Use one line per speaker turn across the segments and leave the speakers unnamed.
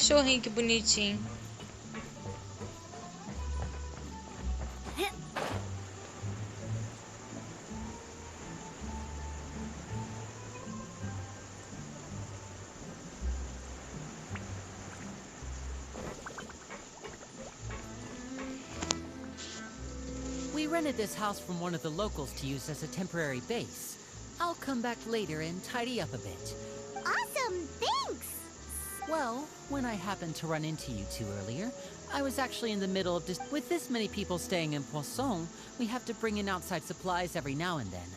cachorrinho, que bonitinho.
We rented this house from one of the locals to use as a temporary base. I'll come back later and tidy up a bit.
Awesome, thanks!
Well, when I happened to run into you two earlier, I was actually in the middle of with this many people staying in Poisson, we have to bring in outside supplies every now and then.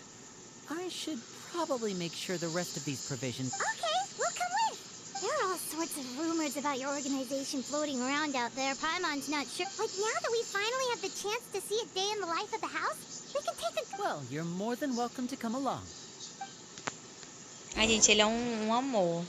I should probably make sure the rest of these provisions...
Okay, we'll come with! There are all sorts of rumors about your organization floating around out there. Paimon's not sure. Like, now that we finally have the chance to see a day in the life of the house, we can take a...
Well, you're more than welcome to come along.
Ai, gente, ele é um amor.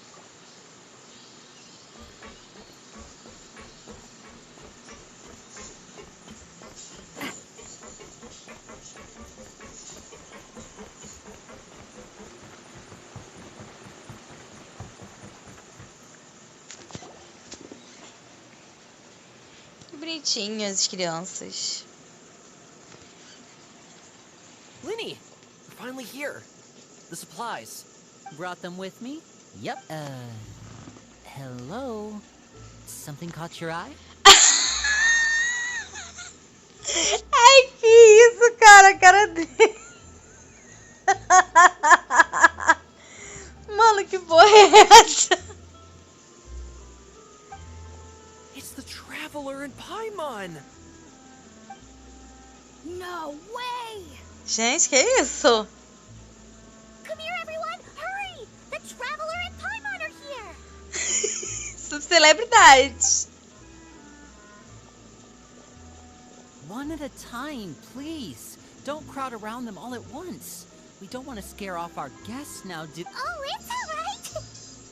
Que bonitinho as crianças.
Lenny, we're finally here. The supplies.
Brought them with me? Yep. Hello? Something caught your eye?
Ai, que isso, cara, a cara dele. Mano, que porra é essa?
It's the Traveler in Paimon.
No way!
Gente, que isso?
Come here, everyone! Hurry! The Traveler and Paimon are here!
Subcelebridades.
One at a time, please. Don't crowd around them all at once. We don't want to scare off our guests now, do...
Oh, it's alright!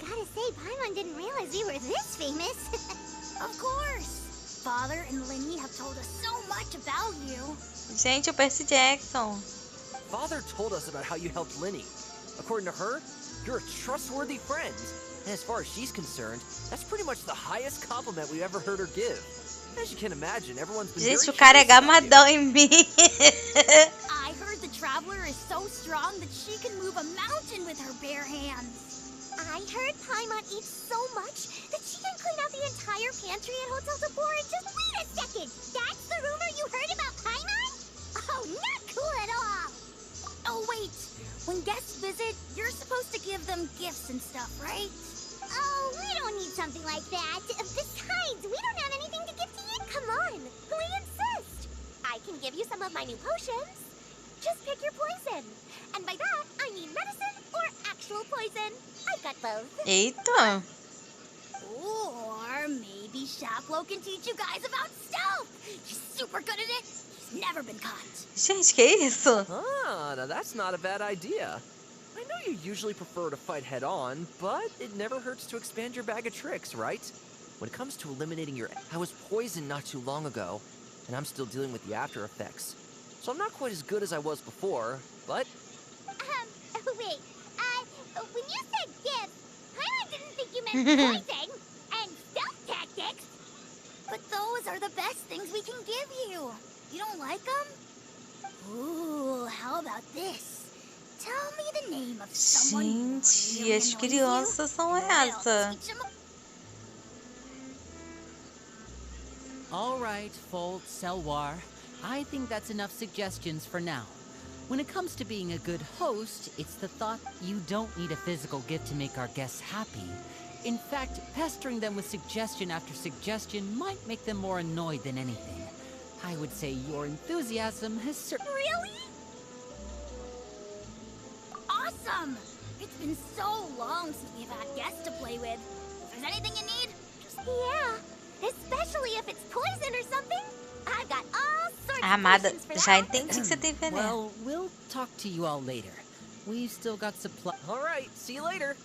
Gotta say, Paimon didn't realize we were this famous. Of course! Father and Lenny have told us so much about you.
Gente, o Percy Jackson.
Father told us about how you helped Lenny. According to her, you're a trustworthy friend. And as far as she's concerned, that's pretty much the highest compliment we've ever heard her give. As you can imagine, everyone's been
Gente, o
very
cara é
curious about
gamadão em mim.
I heard the Traveler is so strong that she can move a mountain with her bare hands. I heard Paimon eats so much that she can clean out the entire pantry at Hotel Tabor in just... Wait a second! That's the rumor you heard about Paimon? Oh, not cool at all! Oh, wait. When guests visit, you're supposed to give them gifts and stuff, right? Oh, we don't need something like that. Besides, we don't have anything to give to you. Come on, we insist. I can give you some of my new potions. Just pick your poison. And by that, I mean medicine or actual poison. I've got both.
Eita.
Or maybe Shaplo can teach you guys about stealth. She's super good at it. She's never been caught.
Gente, que isso?
Ah, now that's not a bad idea. I know you usually prefer to fight head-on, but it never hurts to expand your bag of tricks, right? When it comes to eliminating your... I was poisoned not too long ago, and I'm still dealing with the after effects. So I'm not quite as good as I was before, but...
Wait, when you said gifts, I didn't think you meant poison and stealth tactics. But those are the best things we can give you. You don't like them? Ooh, how about this? Tell me the name of someone who
Gente,
really
as
annoys
crianças são
you, and I'll
essa.
teach 'em
All right, Fold, Selwar. I think that's enough suggestions for now. When it comes to being a good host, it's the thought you don't need a physical gift to make our guests happy. In fact, pestering them with suggestion after suggestion might make them more annoyed than anything. I would say your enthusiasm has
Really? Awesome! It's been so long since we've had guests to play with. If there's anything you need, just... Yeah, especially if it's poison or something. I've got all sorts of
Amada,
potions for
já
that.
entendi que você tem veneno.
Well, we'll talk to you all later. We've still got supply.
All right, see you later.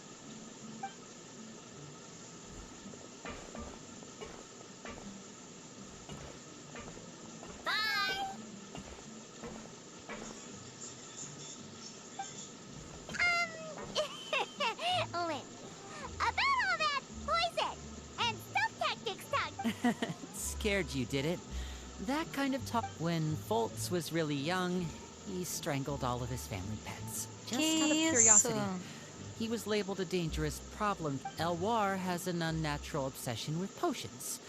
Bye! Lynn, about all that poison and stuff
scared you, did it? That kind of talk. When Foltz was really young, he strangled all of his family pets. Just out of curiosity. He was labeled a dangerous problem. Elwar has an unnatural obsession with potions.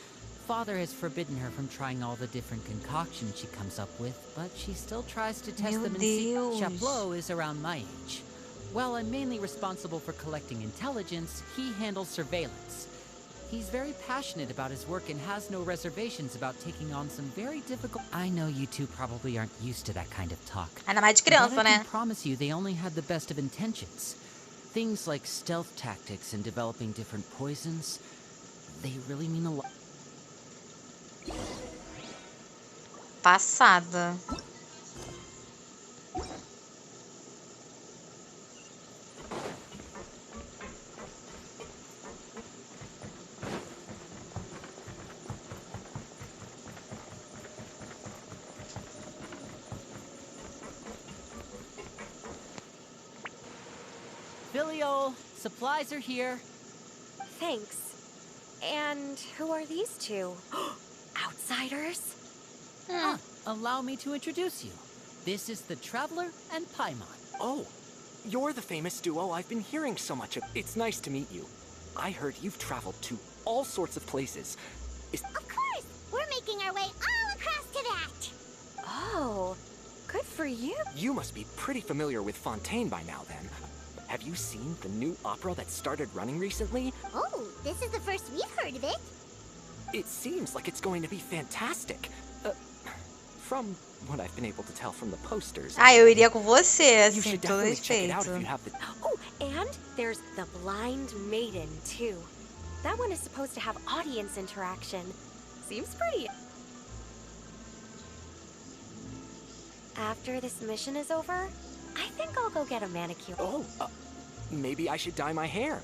Father has forbidden her from trying all the different concoctions she comes up with, but she still tries to test them in secret. Chaplot is around my age. While I'm mainly responsible for collecting intelligence, he handles surveillance. He's very passionate about his work and has no reservations about taking on some very difficult... I know you two probably aren't used to that kind of talk.
Ainda mais de criança,
But I
né?
can promise you they only had the best of intentions. Things like stealth tactics and developing different poisons, they really mean a lot.
Passada.
Filial, supplies are here.
Thanks. And who are these two? Outsiders?
Allow me to introduce you. This is the Traveler and Paimon.
Oh, you're the famous duo I've been hearing so much of. It's nice to meet you. I heard you've traveled to all sorts of places.
Of course! We're making our way all across to that!
Oh, good for you.
You must be pretty familiar with Fontaine by now, then. Have you seen the new opera that started running recently?
Oh, this is the first we've heard of it.
It seems like it's going to be fantastic. From what I've been able to tell from the posters.
Ah, eu iria com você,
You
assim,
should
todo
definitely check it out
respeito.
if you have the...
Oh, and there's the Blind Maiden, too. That one is supposed to have audience interaction. Seems pretty. After this mission is over, I think I'll go get a manicure.
Oh, maybe I should dye my hair.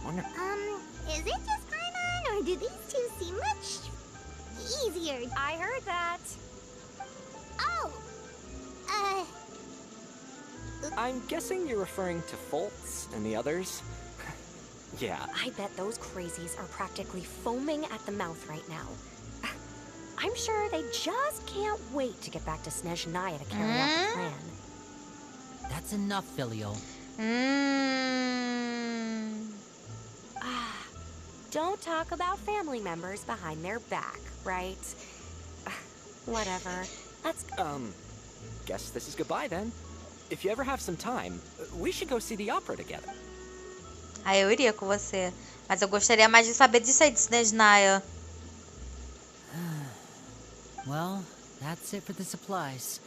Wonder...
Is it just Paimon, or do these two seem much easier?
I heard that.
Oh!
I'm guessing you're referring to Foltz and the others? Yeah.
I bet those crazies are practically foaming at the mouth right now. I'm sure they just can't wait to get back to Snezhnaya to carry out the plan.
That's enough, Filial.
Don't talk about family members behind their back, right? Whatever. Let's...
Guess this is goodbye then. If you ever have some time, we should go see the opera together.
Ah, eu iria com você. Mas eu gostaria mais de saber disso aí de Snezhnaya.
Well, that's it for the supplies.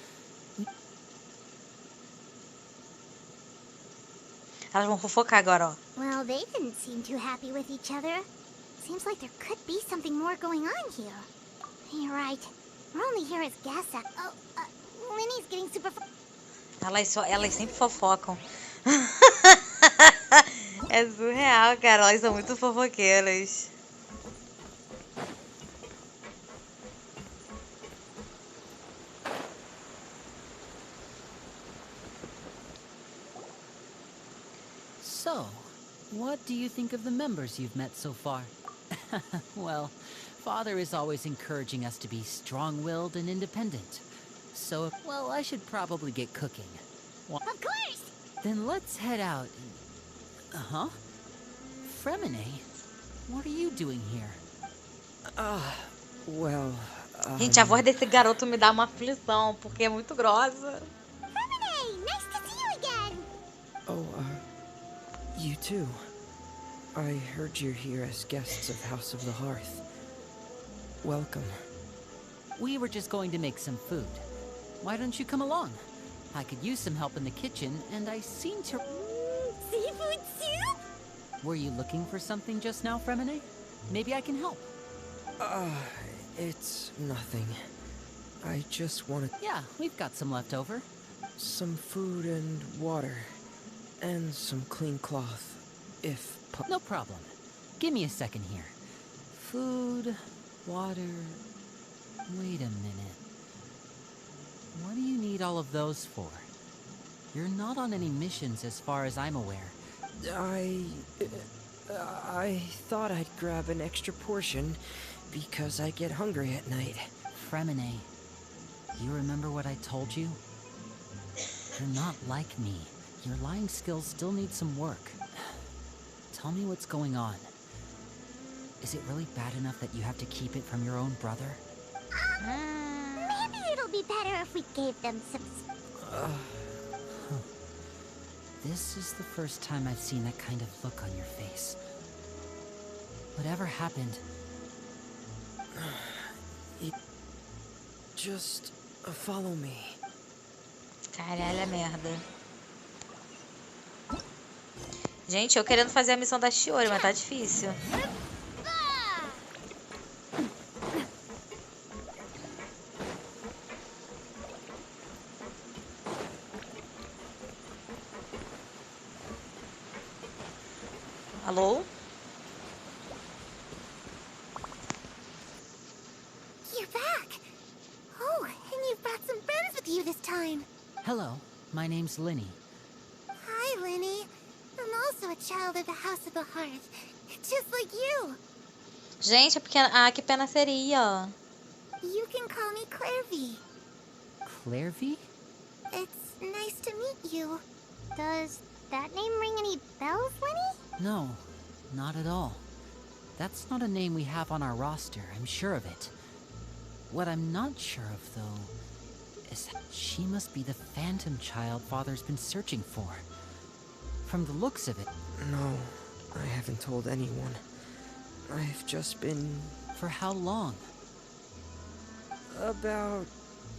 Elas vão fofocar agora, ó.
Well, they didn't seem too happy with each other. Seems like there could be something more going on here. You're right. We're only here as guests. Linny's getting super...
Elas sempre fofocam. É surreal, cara. Elas são muito fofoqueiras.
So, what do you think of the members you've met so far? Well, Father is always encouraging us to be strong-willed and independent. So, well, I should probably get cooking.
Of course!
Then let's head out. Uh-huh. Fremine, what are you doing here?
Well...
Gente, a voz desse garoto me dá uma aflição, porque é muito grossa.
Fremine, nice to see you again!
Oh, you too. I heard you're here as guests of House of the Hearth. Welcome.
We were just going to make some food. Why don't you come along? I could use some help in the kitchen, and I seem to...
Seafood soup?
Were you looking for something just now, Fremine? Maybe I can help.
It's nothing. I just wanted
Yeah, we've got some left over.
some food and water. And some clean cloth, if
No problem. Give me a second here. Food, water... Wait a minute. What do you need all of those for? You're not on any missions as far as I'm aware.
I thought I'd grab an extra portion, because I get hungry at night.
Fremine, you remember what I told you? You're not like me. Your lying skills still need some work. Tell me what's going on. Is it really bad enough that you have to keep it from your own brother?
Maybe it'll be better if we gave them some...
This is the first time I've seen that kind of look on your face. Whatever happened?
Just follow me.
Caralho, é merda. Gente, eu querendo fazer a missão da Shiori, mas tá difícil. Alô?
You're back! Oh, and you've brought some friends with you this time.
Hello, my name's Linny.
Hi, Lenny. I'm also a child of the House of the Hearth, just like you.
Gente, que pena seria.
You can call me Clairvy.
Clairvy?
It's nice to meet you. Does that name ring any bells, Lenny?
No, not at all. That's not a name we have on our roster, I'm sure of it. What I'm not sure of, though, is that she must be the phantom child Father's been searching for. From the looks of it.
No, I haven't told anyone. I've just been...
For how long?
about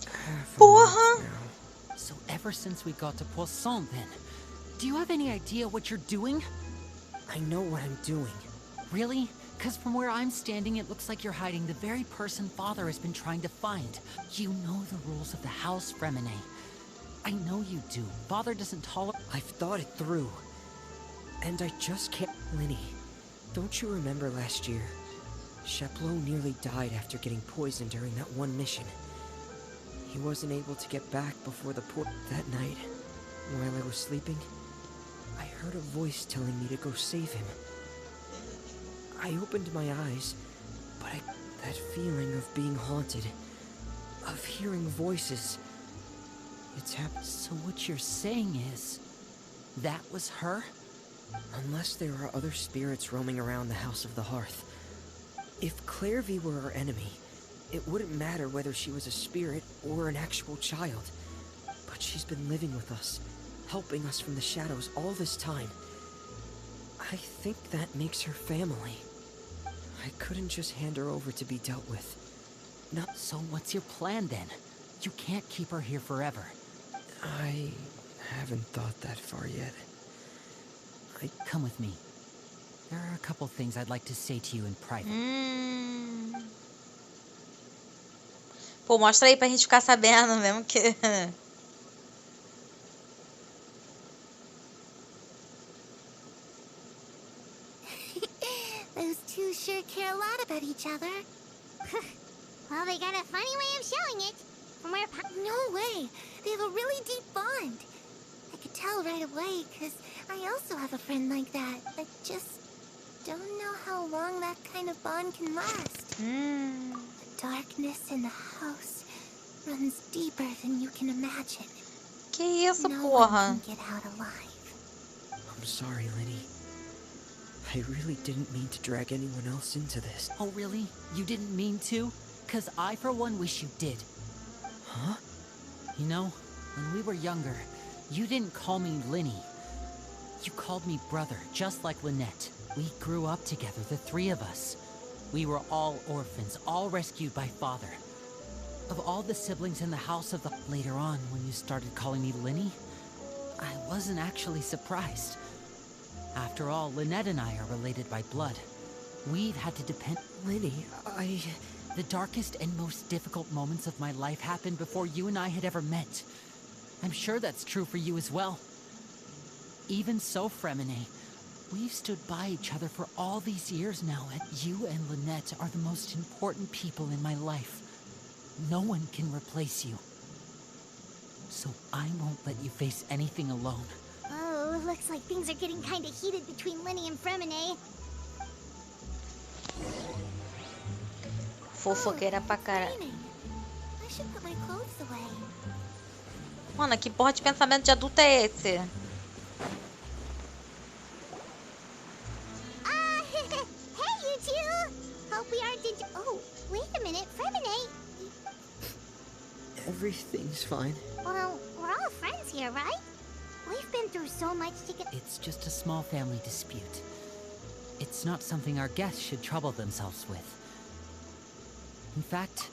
half a
Porra!
month now.
So ever since we got to Poisson, then. Do you have any idea what you're doing?
I know what I'm doing.
Really? Because from where I'm standing, it looks like you're hiding the very person Father has been trying to find. You know the rules of the house, Fremine. I know you do. Father doesn't tolerate...
I've thought it through. And I just can't... Linny, don't you remember last year? Sheplo nearly died after getting poisoned during that one mission. He wasn't able to get back before the port... That night, while I was sleeping, I heard a voice telling me to go save him. I opened my eyes, but that feeling of being haunted, of hearing voices, it's happened.
So what you're saying is... that was her?
Unless there are other spirits roaming around the House of the Hearth. If Clairvy were our enemy, it wouldn't matter whether she was a spirit or an actual child. But she's been living with us, helping us from the shadows all this time. I think that makes her family. I couldn't just hand her over to be dealt with. No.
So what's your plan then? You can't keep her here forever.
I haven't thought that far yet.
Come with me. There are a couple things I'd like to say to you in private.
Pô, mostra aí pra gente ficar sabendo mesmo que...
Those two sure care a lot about each other. Well, they got a funny way of showing it. From where... No way. They have a really deep bond. I could tell right away, because I also have a friend like that. I just don't know how long that kind of bond can last. The darkness in the house runs deeper than you can imagine.
Que isso,
No
porra?
one can get out alive.
I'm sorry, Linny. I really didn't mean to drag anyone else into this.
Oh, really? You didn't mean to? 'Cause I, for one, wish you did.
Huh?
You know, when we were younger, you didn't call me Linny. You called me brother, just like Lynette. We grew up together, the three of us. We were all orphans, all rescued by Father. Of all the siblings in the house of the... Later on, when you started calling me Linny, I wasn't actually surprised. After all, Lynette and I are related by blood. We've had to depend...
Linny,
The darkest and most difficult moments of my life happened before you and I had ever met. I'm sure that's true for you as well. Even so, Fremine, we've stood by each other for all these years now, and you and Lynette are the most important people in my life. No one can replace you. So I won't let you face anything alone.
Oh, looks like things are getting kind of heated between Lenny and Fremine.
Fofoqueira pra caralho.
Raining. I should put my clothes away.
Mano, que porra de pensamento de adulto é esse?
Hey, you two! Hope we aren't into. Oh, wait a minute, Fremine.
Everything's fine.
Well, we're all friends here, right? We've been through so much together.
It's just a small family dispute. It's not something our guests should trouble themselves with. In fact,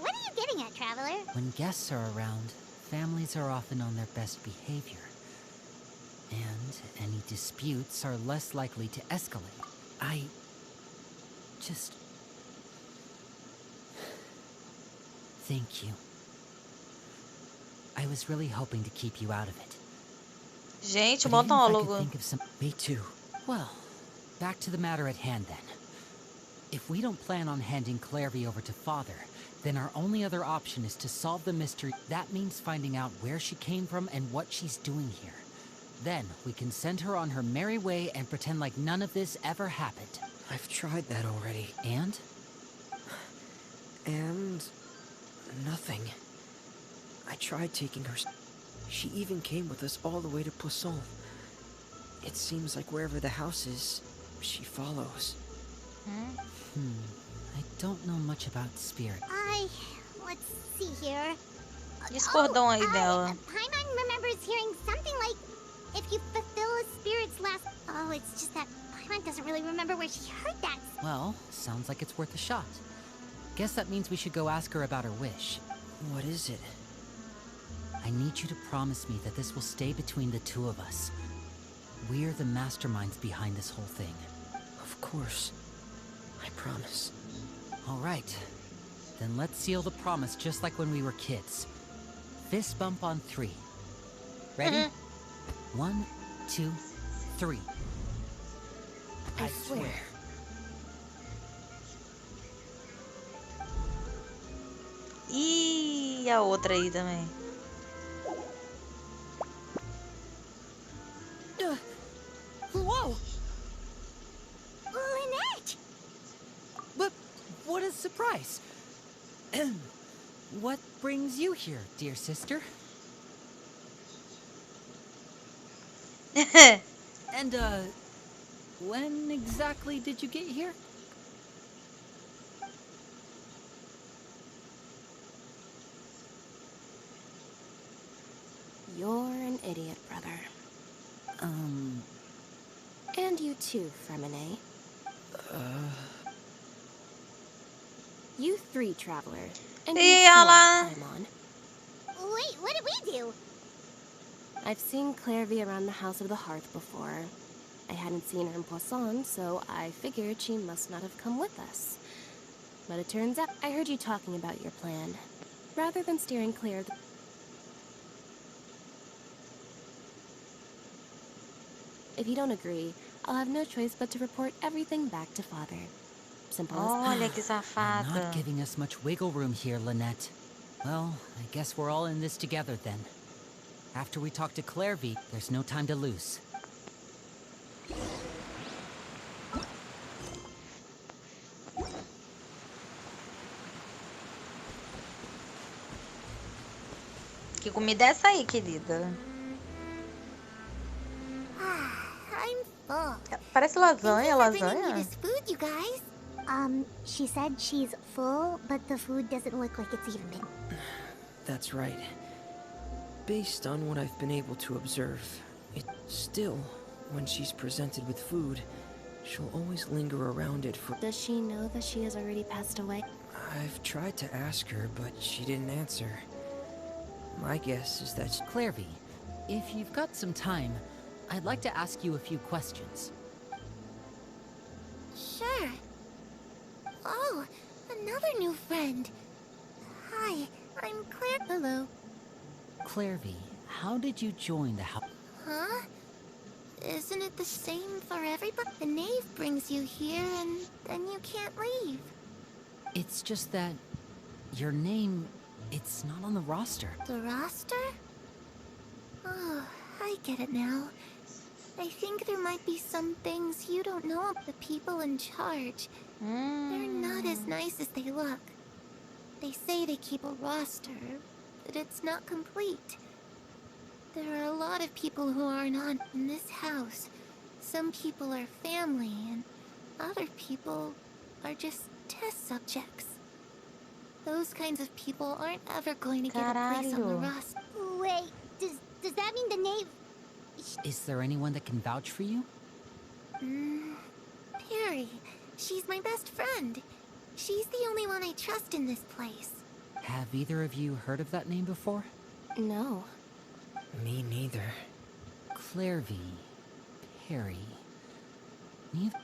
What are you getting at, Traveler?
when guests are around, families are often on their best behavior. And any disputes are less likely to escalate. I just... Thank you. I was really hoping to keep you out of it.
Gente,
But even if I could
monólogo.
think of some...
Me too.
Well, back to the matter at hand then. If we don't plan on handing Clairvy over to Father, then our only other option is to solve the mystery. That means finding out where she came from and what she's doing here. Then we can send her on her merry way and pretend like none of this ever happened.
I've tried that already.
And?
And... nothing. I tried taking her... She even came with us all the way to Poisson. It seems like wherever the house is, she follows.
I don't know much about spirit.
Let's see here.
E esse cordão aí dela?
Paimon remembers hearing something like, if you fulfill a spirit's last... Oh, it's just that Paimon doesn't really remember where she heard that.
Well, sounds like it's worth a shot. Guess that means we should go ask her about her wish.
What is it?
I need you to promise me that this will stay between the two of us. We're the masterminds behind this whole thing.
Of course. I promise.
All right. Then let's seal the promise just like when we were kids. Fist bump on 3. Ready? 1, 2, 3.
I swear.
E a outra aí também.
Whoa!
Lynette!
But what a surprise! What brings you here, dear sister? And, when exactly did you get here?
You're an idiot, brother. And you too, Fremine. You 3, Traveler. And you
E
4,
ela...
Paimon.
Wait, what did we do?
I've seen Clairvy around the House of the Hearth before. I hadn't seen her in Poisson, so I figured she must not have come with us. But it turns out I heard you talking about your plan. Rather than steering clear of the... If you don't agree, I'll have no choice but to report everything back to Father. Simple as
Olha que
You're
safada.
not giving us much wiggle room here, Lynette. Well, I guess we're all in this together then. After we talk to Clairvy, there's no time to lose.
Que comida é essa aí, querida?
I'm full.
Parece
Thank
lasanha,
you for bringing me
lasanha.
this food, you guys. She said she's full, but the food doesn't look like it's even been.
That's right. Based on what I've been able to observe, it still, when she's presented with food, she'll always linger around it for...
Does she know that she has already passed away?
I've tried to ask her, but she didn't answer. My guess is that...
Clairvy, if you've got some time, I'd like to ask you a few questions.
Sure. Oh, another new friend. Hi, I'm Claire. Hello.
Clairvy, how did you join the house?
Huh? Isn't it the same for everybody? The knave brings you here and then you can't leave.
It's just that your name, it's not on the roster.
The roster? Oh, I get it now. I think there might be some things you don't know about the people in charge. They're not as nice as they look. They say they keep a roster, but it's not complete. There are a lot of people who aren't on in this house. Some people are family, and other people are just test subjects. Those kinds of people aren't ever going to get a place on the
Caralho.
roster. Wait, does that mean the knave?
Is there anyone that can vouch for you?
Perry. She's my best friend. She's the only one I trust in this place.
Have either of you heard of that name before?
No.
Me neither.
Clairvy. Perry.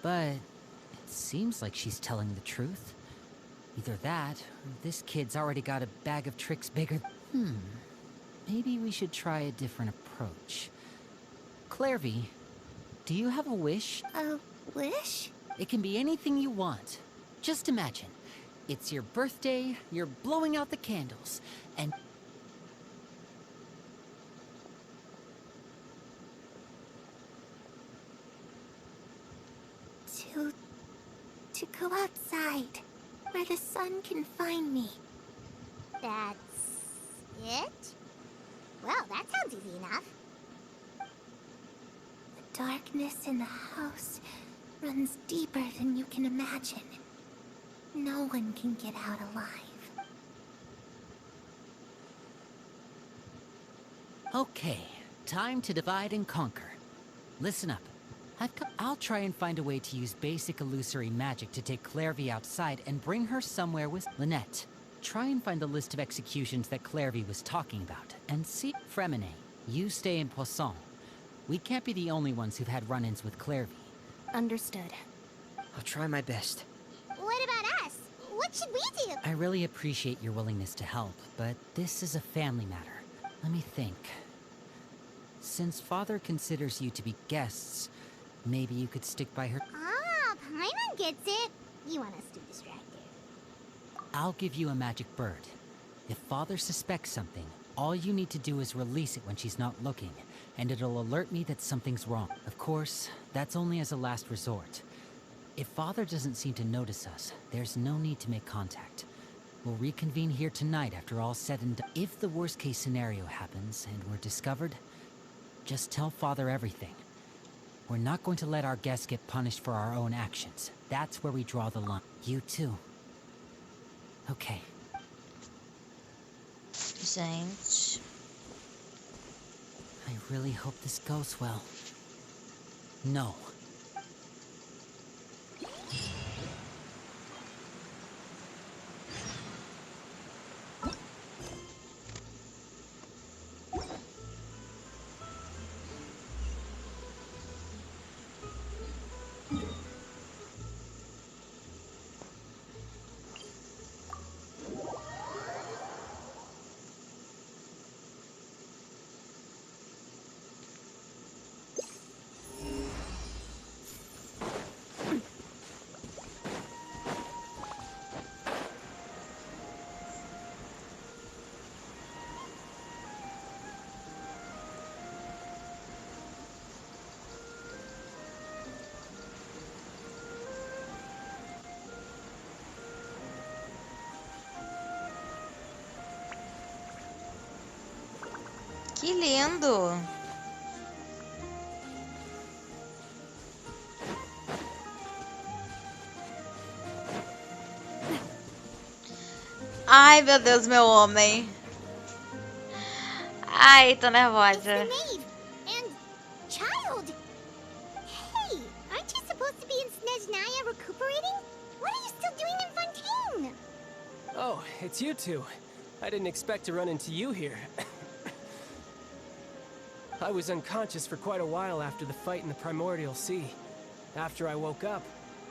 But it seems like she's telling the truth. Either that, or this kid's already got a bag of tricks bigger. Maybe we should try a different approach. Clairvy, do you have a wish?
A wish?
It can be anything you want. Just imagine. It's your birthday, you're blowing out the candles, and...
To go outside, where the sun can find me. That's it? Well, that sounds easy enough. The darkness in the house runs deeper than you can imagine. No one can get out alive.
Okay, time to divide and conquer. Listen up. I'll try and find a way to use basic illusory magic to take Clairvy outside and bring her somewhere with Lynette. Try and find the list of executions that Clairvy was talking about, and see... Fremine, you stay in Poisson. We can't be the only ones who've had run-ins with Clairvy.
Understood.
I'll try my best.
What about us? What should we do?
I really appreciate your willingness to help, but this is a family matter. Let me think. Since Father considers you to be guests, maybe you could stick by her.
Ah, Paimon gets it. You want us to distract her.
I'll give you a magic bird. If Father suspects something, all you need to do is release it when she's not looking, and it'll alert me that something's wrong. Of course, that's only as a last resort. If Father doesn't seem to notice us, there's no need to make contact. We'll reconvene here tonight after all's said and done. If the worst-case scenario happens and we're discovered, just tell Father everything. We're not going to let our guests get punished for our own actions. That's where we draw the line. You too. Okay.
Gente.
I really hope this goes well. No.
Que lindo. Ai, meu Deus, meu homem. Ai, tô
It's the
nervosa.
knave. And... child! Hey, aren't you supposed to be in Snezhnaya recuperating? What are you still doing in Fontaine?
Oh, it's you two. I didn't expect to run into you here. I was unconscious for quite a while after the fight in the Primordial Sea. After I woke up,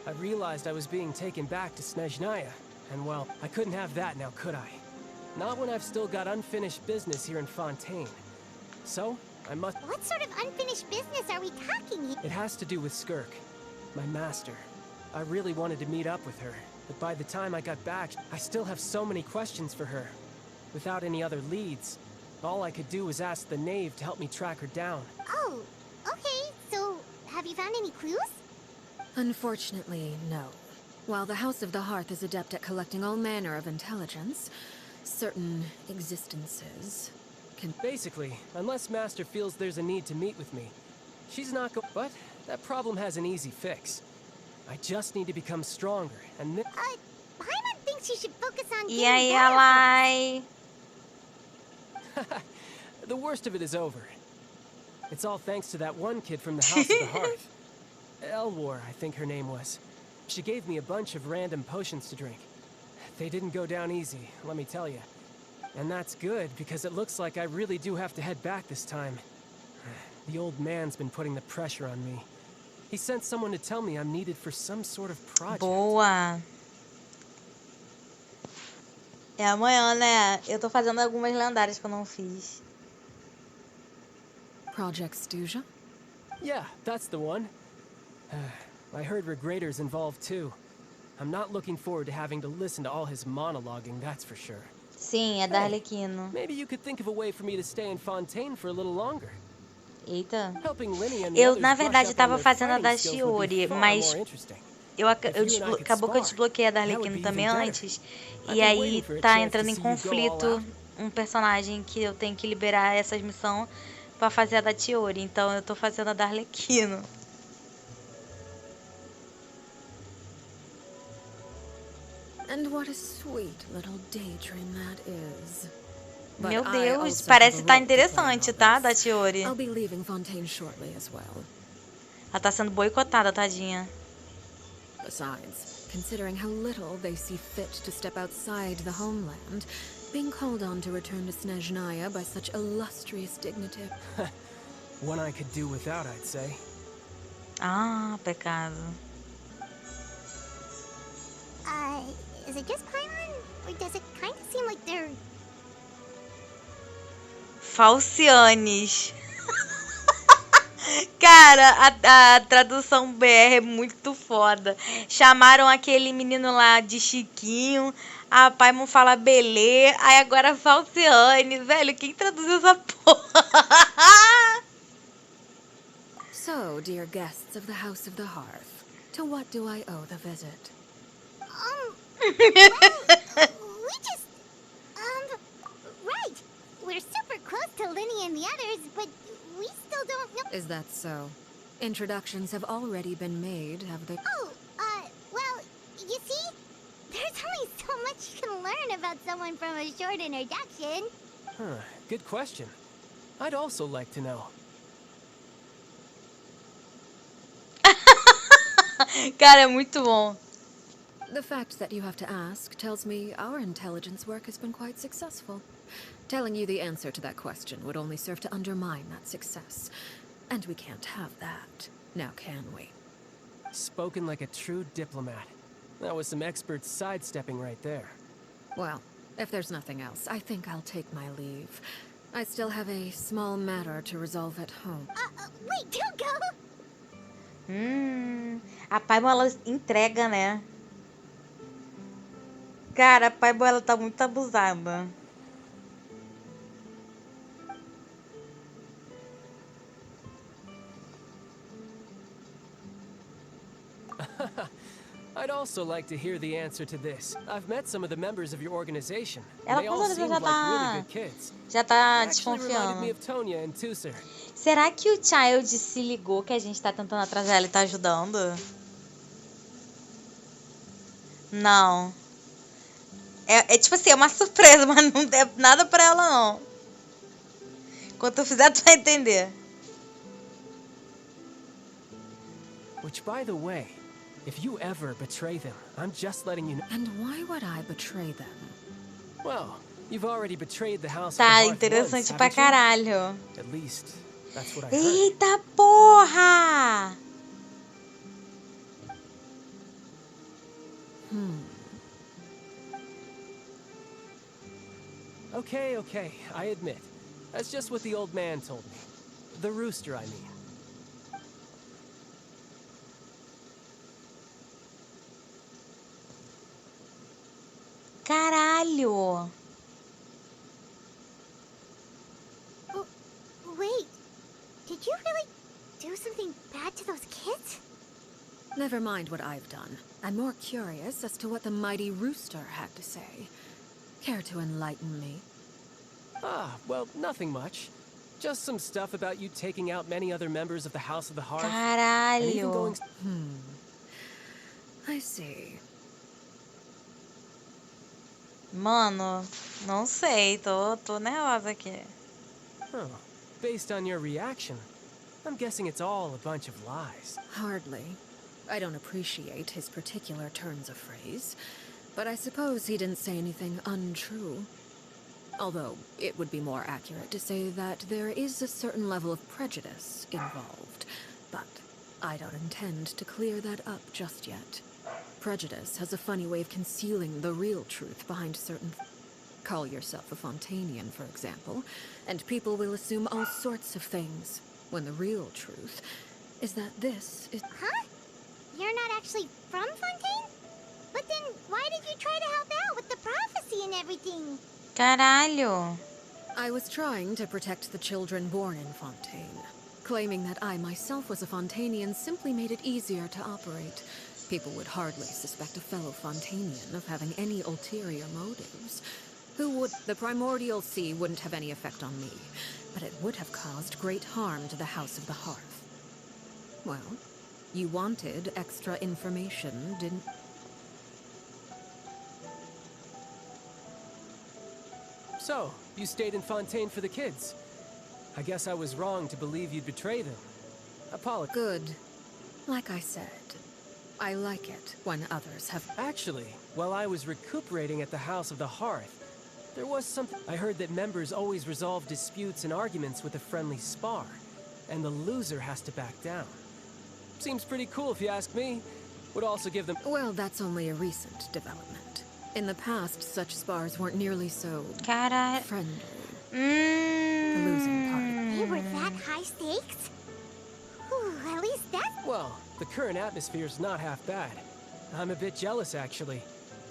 I realized I was being taken back to Snezhnaya. And well, I couldn't have that now, could I? Not when I've still got unfinished business here in Fontaine. So, I must...
What sort of unfinished business are we talking here?
It has to do with Skirk, my master. I really wanted to meet up with her, but by the time I got back, I still have so many questions for her. Without any other leads, all I could do was ask the knave to help me track her down.
Oh, okay. So, have you found any clues?
Unfortunately, no.
While the House of the Hearth is adept at collecting all manner of intelligence, certain existences can...
Basically, unless Master feels there's a need to meet with me, she's not go- But that problem has an easy fix. I just need to become stronger, and
Paimon thinks you should focus on
E
getting
aí,
better
Alai?
the worst of it is over. It's all thanks to that one kid from the House of the Hearth. Elwar, I think her name was. She gave me a bunch of random potions to drink. They didn't go down easy, let me tell you. And that's good, because it looks like I really do have to head back this time. The old man's been putting the pressure on me. He sent someone to tell me I'm needed for some sort of project.
Boa. É amanhã, né? Eu tô fazendo algumas lendárias que eu não fiz.
Project Stuja?
Yeah, that's the one. I heard Regrader's involved too. I'm not looking forward to having to listen to all his monologuing, that's for sure.
Sim, é da Arlecchino.
Maybe you could think of a way for me to stay in Fontaine for a little longer.
Eita.
Helping Lenny and the
Eu,
others
na
brush
verdade,
up on
tava
their
fazendo a
fighting
da
skills would be
Shiori,
far
mas
more interesting.
acabou que eu desbloqueei a da Arlecchino também antes. E aí tá entrando em conflito um personagem que eu tenho que liberar essas missões pra fazer a da Shiori. Então eu tô fazendo a da Arlecchino.
And what a sweet little daydream that is. But
Meu
I
Deus,
also
parece
have a
estar
role to play in
interessante,
all
tá?
this.
Da Shiori.
I'll be leaving Fontaine shortly as well.
Ela tá sendo boicotada, tadinha.
Besides, considering how little they see fit to step outside the homeland, being called on to return to Snezhnaya by such illustrious dignity.
One I could do without, I'd say.
Ah, pecado.
Is it just Paimon? Or does it kind of seem like they're...
Falcianes. Cara, a tradução BR é muito foda. Chamaram aquele menino lá de Chiquinho. A Paimon fala Belê. Aí agora Falciane. Velho, quem traduziu essa porra?
So, dear guests of the House of the Hearth, to what do I owe the visit?
we just... Right. We're super close to Lenny and the others, but we still don't know...
Is that so? Introductions have already been made, have they?
Oh, well, you see, there's only so much you can learn about someone from a short introduction.
Huh, good question. I'd also like to know.
Cara, é muito bom.
The fact that you have to ask tells me our intelligence work has been quite successful. Telling you the answer to that question would only serve to undermine that success. And we can't have that, now can we?
Spoken like a true diplomat. That was some expert sidestepping right there.
Well, if there's nothing else, I think I'll take my leave. I still have a small matter to resolve at home.
Wait, don't go!
A Paimon, ela entrega, né? Cara, a Paimon, ela tá muito abusada.
I'd also like to hear the answer to this. I've met some of the members of your organization.
Ela
They
com
all
certeza
seemed
já
like really
tá,
good kids.
já tá
Actually reminded me
desconfiando.
of Tonya and Tusser.
Será que o Child se ligou que a gente tá tentando atrasar ela e tá ajudando? Não. É tipo assim, é uma surpresa, mas não é nada pra ela, não. Quando eu fizer, tu vai entender.
Which, by the way, if you ever betray them, I'm just letting you know.
And why would I betray them?
Well, you've already betrayed the house.
Tá
of the Hearth
interessante
once,
pra
haven't you?
caralho.
At least, that's what I heard.
Eita porra!
Okay, I admit. That's just what the old man told me. The rooster, I mean.
Caralho!
Wait, did you really do something bad to those kids?
Never mind what I've done. I'm more curious as to what the mighty rooster had to say. Care to enlighten me?
Ah, well, nothing much. Just some stuff about you taking out many other members of the House of the Hearth. And even
Caralho.
going...
I see.
Mano, não sei. Tô nervosa aqui.
Oh, based on your reaction, I'm guessing it's all a bunch of lies.
Hardly. I don't appreciate his particular turns of phrase, but I suppose he didn't say anything untrue. Although, it would be more accurate to say that there is a certain level of prejudice involved, but I don't intend to clear that up just yet. Prejudice has a funny way of concealing the real truth behind certain... Call yourself a Fontanian, for example, and people will assume all sorts of things, when the real truth is that this is...
Huh? You're not actually from Fontaine? But then, why did you try to help out with the prophecy and everything?
Caralho.
I was trying to protect the children born in Fontaine. Claiming that I myself was a Fontanian simply made it easier to operate. People would hardly suspect a fellow Fontanian of having any ulterior motives. Who would... The primordial sea wouldn't have any effect on me, but it would have caused great harm to the House of the Hearth. Well, you wanted extra information, didn't...
So, you stayed in Fontaine for the kids. I guess I was wrong to believe you'd betray them. Apologies.
Good. Like I said, I like it when others have...
Actually, while I was recuperating at the House of the Hearth, there was something... I heard that members always resolve disputes and arguments with a friendly spar, and the loser has to back down. Seems pretty cool if you ask me. Would also give them...
Well, that's only a recent development. In the past, such spars weren't nearly so... friendly. The losing party.
They were that high stakes? Whew, at least that's...
Well, the current atmosphere's not half bad. I'm a bit jealous, actually.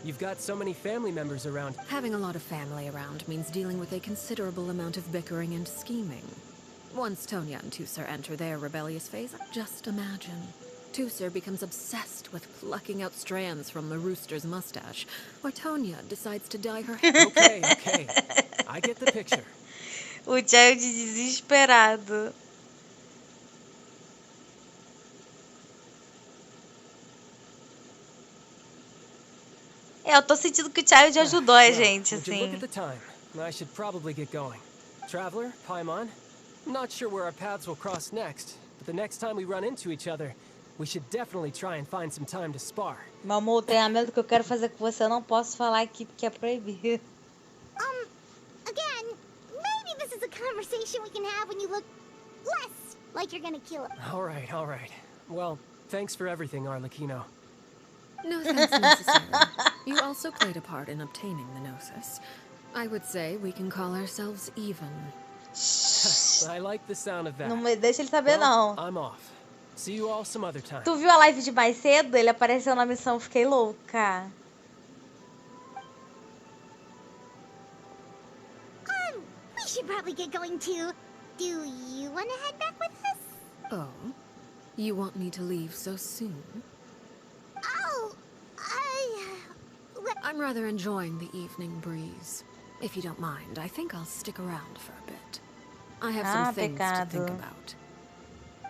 You've got so many family members around.
Having a lot of family around means dealing with a considerable amount of bickering and scheming. Once Tonya and Tusser enter their rebellious phase, just imagine. Tusser becomes obsessed with plucking out strands from the rooster's mustache, or Tonya decides to dye her hair.
Okay. I get the picture.
O Child desesperado. Eu tô sentindo que o Child ajudou a gente,
Would you look
assim.
at the time? I should probably get going. Traveler, Paimon, I'm not sure where our paths will cross next, but the next time we run into each other, we should definitely try and find some time to spar.
Meu amor, tem treinamento que eu quero fazer com você, eu não posso falar aqui porque é proibido.
Again, maybe this is a conversation we can have when you look less like you're gonna kill him.
All right. Well, thanks for everything, Arlecchino.
No thanks necessary. You also played a part in obtaining the Gnosis. I would say we can call ourselves even.
I like the sound of that.
Não me deixa ele saber, não.
I'm off. See you all some other time.
Tu viu a live de mais cedo? Ele apareceu na missão, fiquei louca.
We should probably get going too. Do you want to head back with us?
Oh? You want me to leave so soon?
Oh,
I'm rather enjoying the evening breeze. If you don't mind, I think I'll stick around for a bit. I have some things to think about.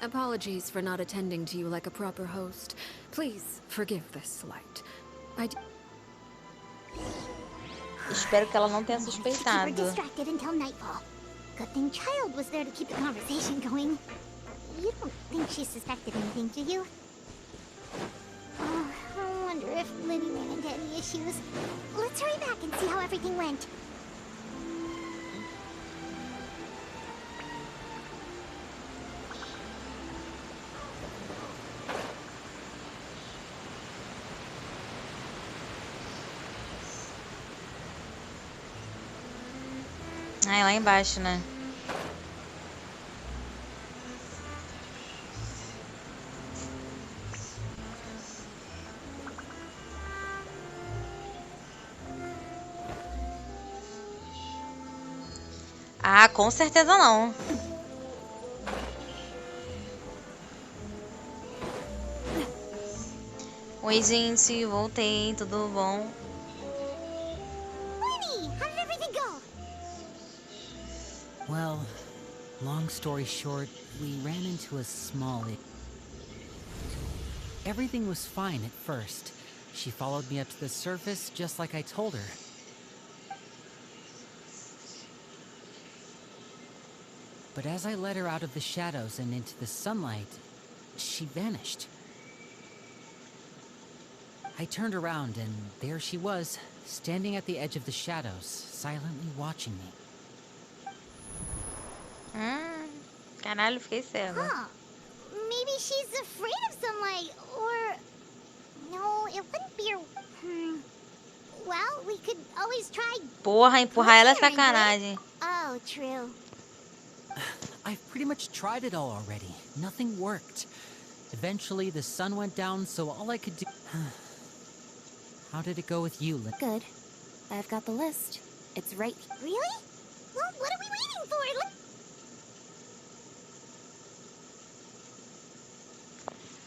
Apologies for not attending to you like a proper host. Please forgive this slight.
Espero que ela não tenha
Keep her
suspeitado.
distracted until nightfall. Good thing Child was there to keep the conversation going. You don't think she suspected anything, do you? Oh, I wonder if Liddy ran into any issues. Let's hurry back and see how everything went.
Ai, lá embaixo, né? Ah, com certeza não. Oi, gente, voltei, tudo bom?
Lenny, how did everything go?
Well, long story short, we ran into a small... Everything was fine at first. She followed me up to the surface just like I told her. But as I led her out of the shadows and into the sunlight, she vanished. I turned around and there she was, standing at the edge of the shadows, silently watching me.
Caralho, fiquei cega.
Huh. Maybe she's afraid of sunlight, or... No, it wouldn't be her... Well, we could always try...
Porra, empurrar ela é
pushing her into
sacanagem.
it. Oh, true.
I've pretty much tried it all already. Nothing worked. Eventually, the sun went down, so all I could do... How did it go with you, Lynn?
Good. I've got the list. It's right.
Really? Well, what are we waiting for?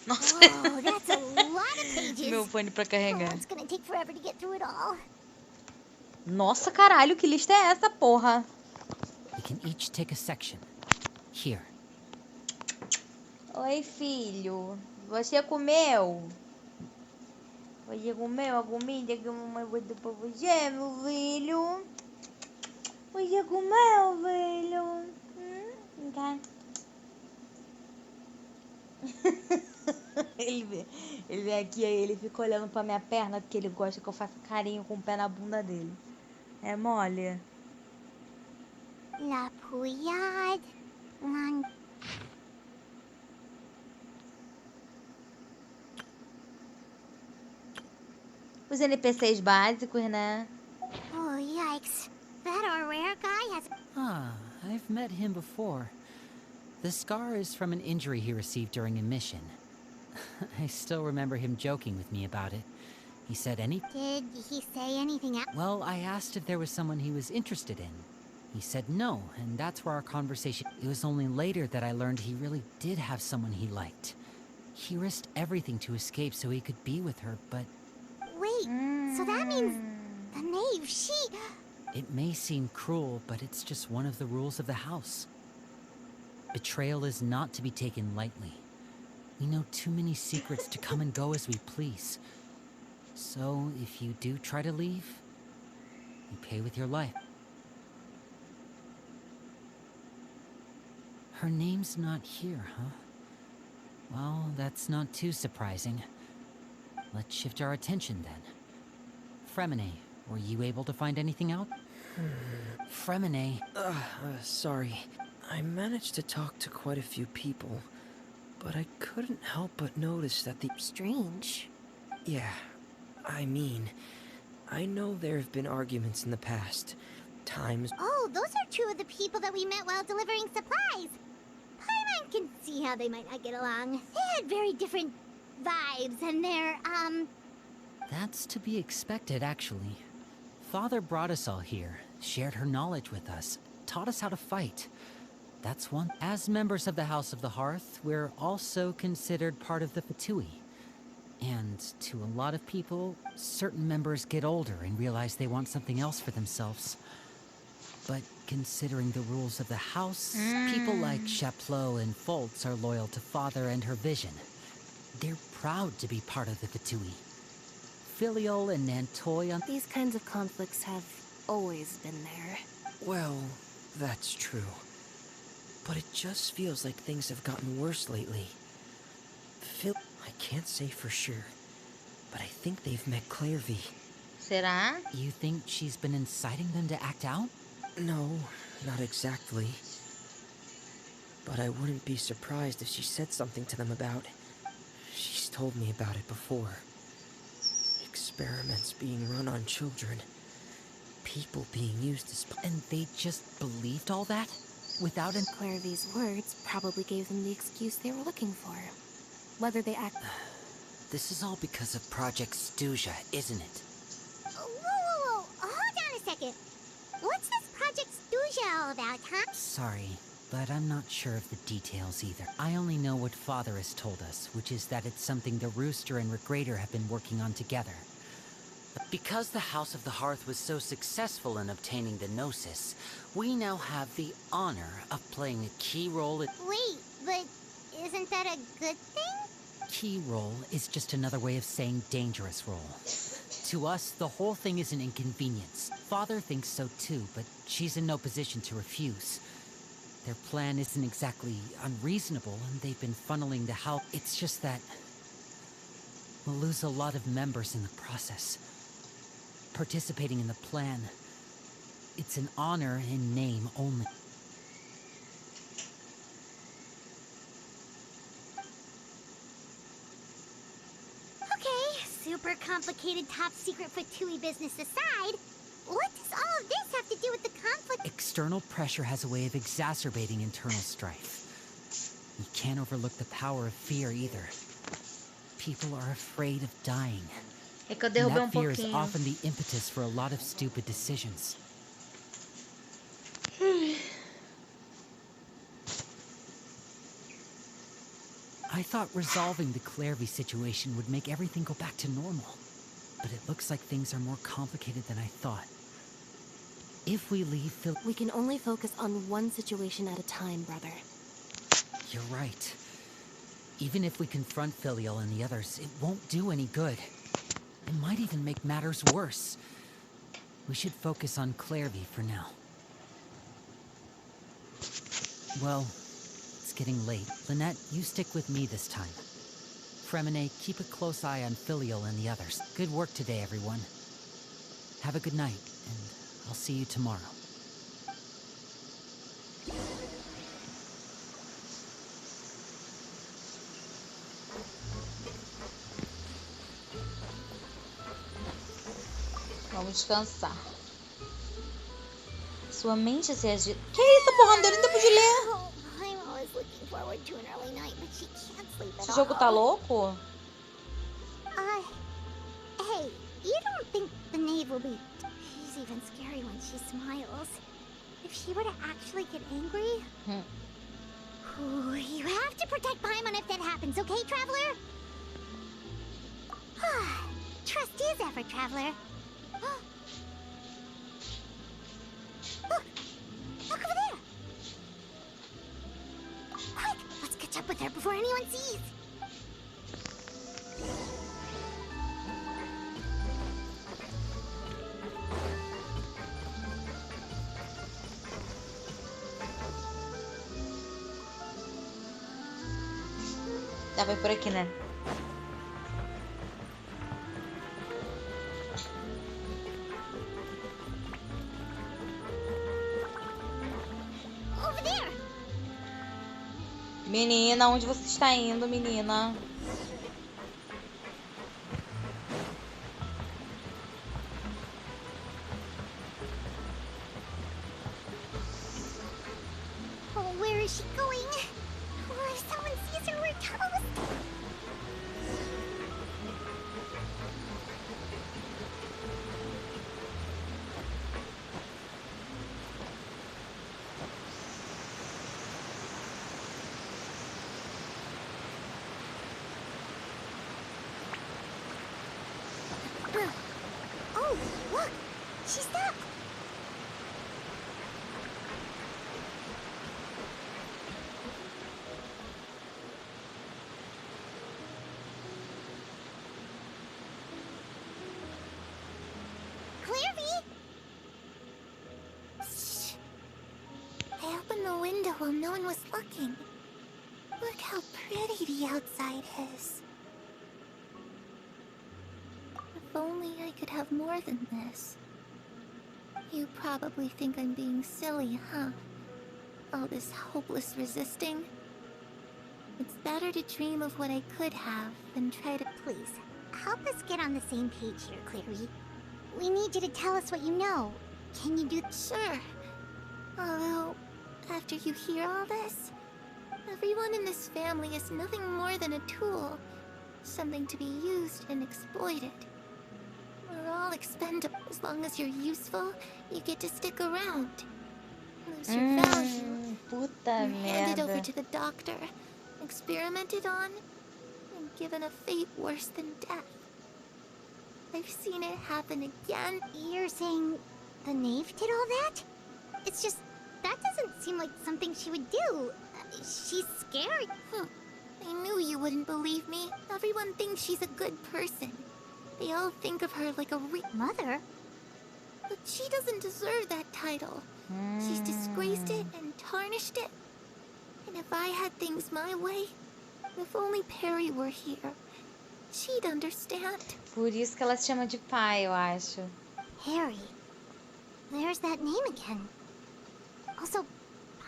Nossa.
Oh, that's a lot of pages.
Meu fone pra
Oh,
carregar.
it's gonna take forever to get through it all.
Nossa, caralho, que lista é essa, porra?
We can each take a section. Here.
Oi, filho. Você comeu? Você comeu a comida que a mamãe botou pra você, meu filho? Você comeu, filho? Tá. Ele vem aqui, aí ele fica olhando pra minha perna, porque ele gosta que eu faça carinho com o pé na bunda dele. É mole?
La Puyad.
Os NPCs básicos, né?
Oh, yikes. That our rare guy has...
Ah, I've met him before. The scar is from an injury he received during a mission. I still remember him joking with me about it. He said
Did he say anything else?
Well, I asked if there was someone he was interested in. He said no, and that's where our conversation... It was only later that I learned he really did have someone he liked. He risked everything to escape so he could be with her, but...
Wait, so that means the knave, she...
It may seem cruel, but it's just one of the rules of the house. Betrayal is not to be taken lightly. We know too many secrets to come and go as we please. So, if you do try to leave, you pay with your life. Her name's not here, huh? Well, that's not too surprising. Let's shift our attention then. Fremine, were you able to find anything out? Fremine...
Sorry. I managed to talk to quite a few people, but I couldn't help but notice that the...
Strange.
Yeah, I mean, I know there have been arguments in the past. Times...
Oh, those are two of the people that we met while delivering supplies. Paimon can see how they might not get along. They had very different vibes, and they're,
That's to be expected, actually. Father brought us all here, shared her knowledge with us, taught us how to fight. That's one. As members of the House of the Hearth, we're also considered part of the Fatui. And to a lot of people, certain members get older and realize they want something else for themselves. But considering the rules of the house, people like Chaplot and Foltz are loyal to Father and her vision. They're proud to be part of the Fatui. Filial and Nantoy on...
These kinds of conflicts have always been there.
Well, that's true. But it just feels like things have gotten worse lately. I can't say for sure, but I think they've met Clairvy.
Será?
You think she's been inciting them to act out?
No, not exactly. But I wouldn't be surprised if she said something to them about... She's told me about it before. Experiments being run on children. People being used as...
And they just believed all that? Without an...
Clairvy's words probably gave them the excuse they were looking for. Whether they act...
This is all because of Project Stuja, isn't it?
Whoa. Hold on a second. What's this Project Stuja all about, huh?
Sorry. but I'm not sure of the details either. I only know what Father has told us, which is that it's something the Rooster and Regrader have been working on together. Because the House of the Hearth was so successful in obtaining the Gnosis, we now have the honor of playing a key role in—
Wait, but isn't that a good thing?
Key role is just another way of saying dangerous role. To us, the whole thing is an inconvenience. Father thinks so too, but she's in no position to refuse. Their plan isn't exactly unreasonable, and they've been funneling the house. It's just that we'll lose a lot of members in the process. Participating in the plan, it's an honor in name only.
Okay, super complicated top secret Fatui business aside, what does all of this have to do with the conflict?
External pressure has a way of exacerbating internal strife. You can't overlook the power of fear either. People are afraid of dying.
É que eu derrubei
And that fear is
pouquinho.
often the impetus for a lot of stupid decisions. I thought resolving the Clairvy situation would make everything go back to normal. But it looks like things are more complicated than I thought. If we leave Phil—
We can only focus on one situation at a time, brother.
You're right. Even if we confront Filial and the others, it won't do any good. It might even make matters worse. We should focus on Clairvy for now. Well, it's getting late. Lynette, you stick with me this time. Fremine, keep a close eye on Filial and the others. Good work today, everyone. Have a good night, and I'll see you tomorrow.
Vamos descansar. Sua mente se agita. Que isso, porra? Não deu nem tempo de ler.
Oh, I'm always looking forward to an early night, but she can't sleep at
Esse
all.
jogo tá louco?
Hey, you don't think the knave will be... She's even scary when she smiles. If she were to actually get angry... Ooh, you have to protect Paimon if that happens, okay, Traveler? Trust is effort, Traveler. Look! Look over there! Quick! Let's catch up with her before anyone sees!
Já vai por aqui, né?
Over there!
Menina, onde você está indo, menina?
Oh, where is she going? Oh, if someone sees her, we're toast! Oh, look! She stopped! Clairvy! Shh. I opened the window while no one was looking. Look how pretty the outside is. If only I could have more than this. You probably think I'm being silly, huh? All this hopeless resisting. It's better to dream of what I could have than try to... Please, help us get on the same page here, Clairvy. We need you to tell us what you know. Can you do... Sure. Although, after you hear all this, everyone in this family is nothing more than a tool. Something to be used and exploited. We're all expendable. As long as you're useful, you get to stick around. lose your value,
Puta
you're handed over
merda.
to the doctor, experimented on, and given a fate worse than death. I've seen it happen again. You're saying the knave did all that? It's just, that doesn't seem like something she would do. She's scary. I knew you wouldn't believe me. Everyone thinks she's a good person. They all think of her like a mother. But she doesn't deserve that title. She's disgraced it and tarnished it. And if I had things my way, if only Perry were here, she'd understand.
Por isso que ela se chama de pai, eu acho.
Harry. There's that name again. Also,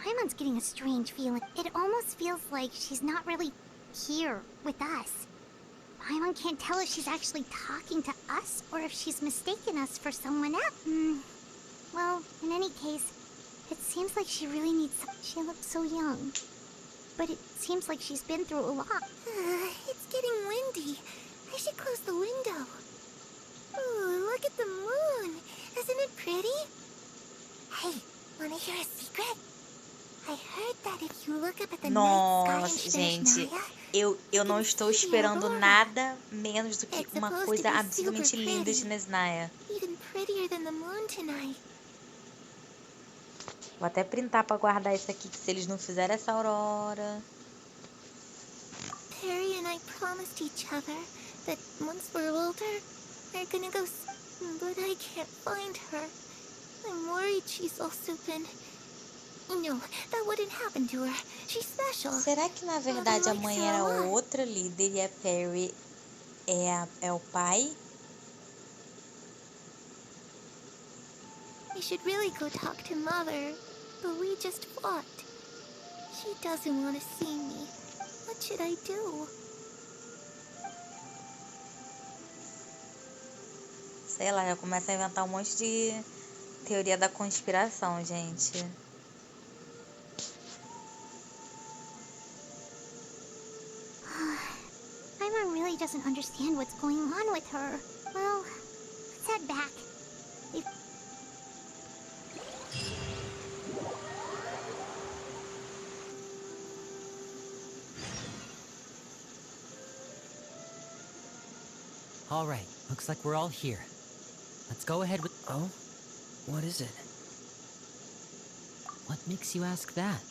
Paimon's getting a strange feeling. It almost feels like she's not really here with us. Paimon can't tell if she's actually talking to us or if she's mistaken us for someone else. Well, in any case, it seems like she really needs She looks so young. But it seems like she's been through a lot. It's getting windy. I should close the window. Ooh, look at the moon. Isn't it pretty? Hey, wanna hear a secret? I heard that if you look up at the night sky in
gente,
Snezhnaya,
eu não estou esperando nada menos do que uma coisa absolutamente linda de Snezhnaya.
even prettier than the moon tonight.
Vou até printar pra guardar isso aqui, que se eles não fizerem essa aurora...
Perry and I promised each other that once we're older, we're gonna go but I can't find her. I'm worried she's also been... No, that wouldn't happen to her. She's special.
Será que na verdade a mãe era outra líder e a Perry é o pai?
We should really go talk to Mother, but we just fought. She doesn't want to see me. What should I do?
Sei lá, já começa a inventar um monte de teoria da conspiração, gente.
Paimon really doesn't understand what's going on with her. Well, let's head back.
All right, looks like we're all here. Let's go ahead with...
Oh? What is it?
What makes you ask that?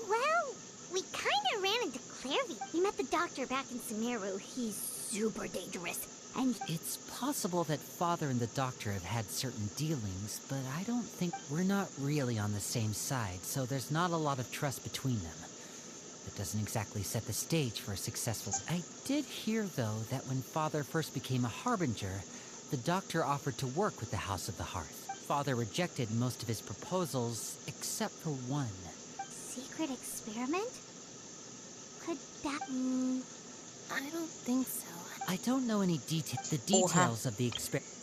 Well, we kinda ran into Clairvy. We met the doctor back in Sumeru. He's super dangerous. And
It's possible that Father and the Doctor have had certain dealings, but I don't think we're not really on the same side, so there's not a lot of trust between them. That doesn't exactly set the stage for a successful... I did hear, though, that when Father first became a Harbinger, the Doctor offered to work with the House of the Hearth. Father rejected most of his proposals, except for one.
secret experiment? Could that...
I don't think so.
I don't know any details of the experiment.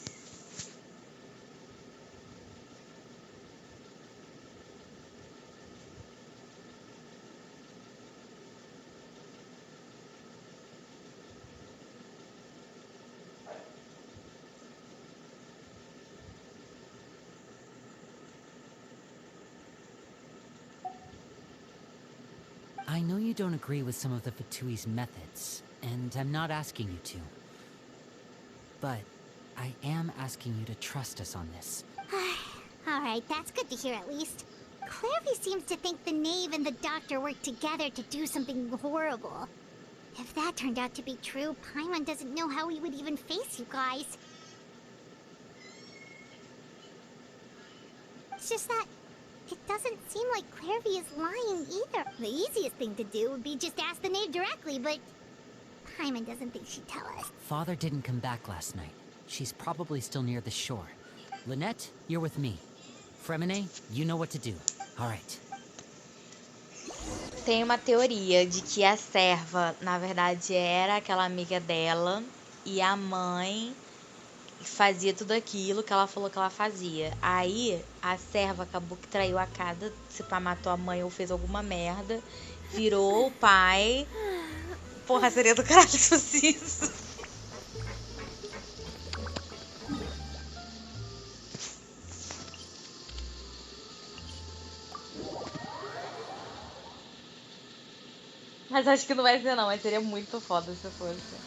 I know you don't agree with some of the Fatui's methods, and I'm not asking you to. But I am asking you to trust us on this.
Alright, that's good to hear at least. Clairvy seems to think the Knave and the Doctor worked together to do something horrible. If that turned out to be true, Paimon doesn't know how he would even face you guys. It's just that it doesn't seem like Clairvy is lying either. The easiest thing to do would be just ask the Knave directly, but Paimon doesn't think she'd tell us.
Father didn't come back last night. She's probably still near the shore. Lynette, you're with me. Fremine, you know what to do. All right.
Tem uma teoria de que a serva, na verdade, era aquela amiga dela e a mãe fazia tudo aquilo que ela falou que ela fazia. Aí a serva acabou que traiu a cada, se pá, matou a mãe ou fez alguma merda, virou o pai. Porra, seria do caralho se fosse isso. Mas acho que não vai ser não, mas seria muito foda se fosse.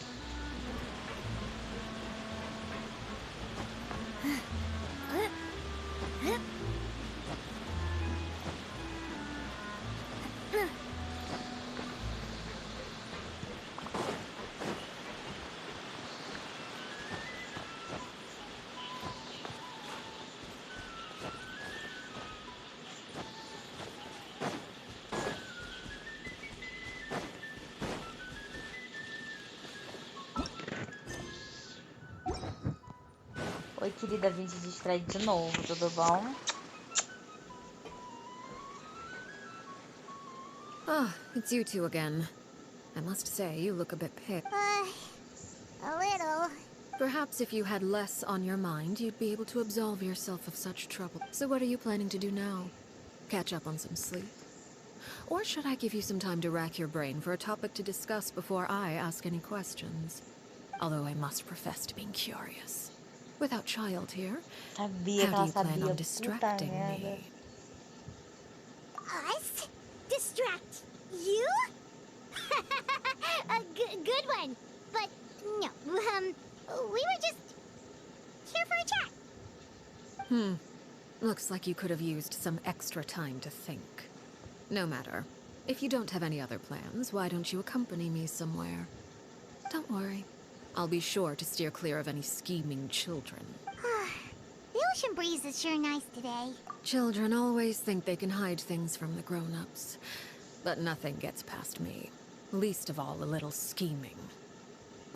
Oi, querida, vim te distrair de novo, tudo bom?
Ah, it's you two again. I must say, you look a bit pale.
A little.
Perhaps if you had less on your mind, you'd be able to absolve yourself of such trouble. So what are you planning to do now? Catch up on some sleep? Or should I give you some time to rack your brain for a topic to discuss before I ask any questions? Although I must profess to being curious. Without child here,
Sabia que
how
ela
do you plan
sabia.
on
Puta
distracting
merda.
me?
Us? Distract you? A good one. But no, we were just here for a chat.
Looks like you could have used some extra time to think. No matter. If you don't have any other plans, why don't you accompany me somewhere? Don't worry. I'll be sure to steer clear of any scheming children.
The ocean breeze is sure nice today.
Children always think they can hide things from the grown-ups. But nothing gets past me. Least of all a little scheming.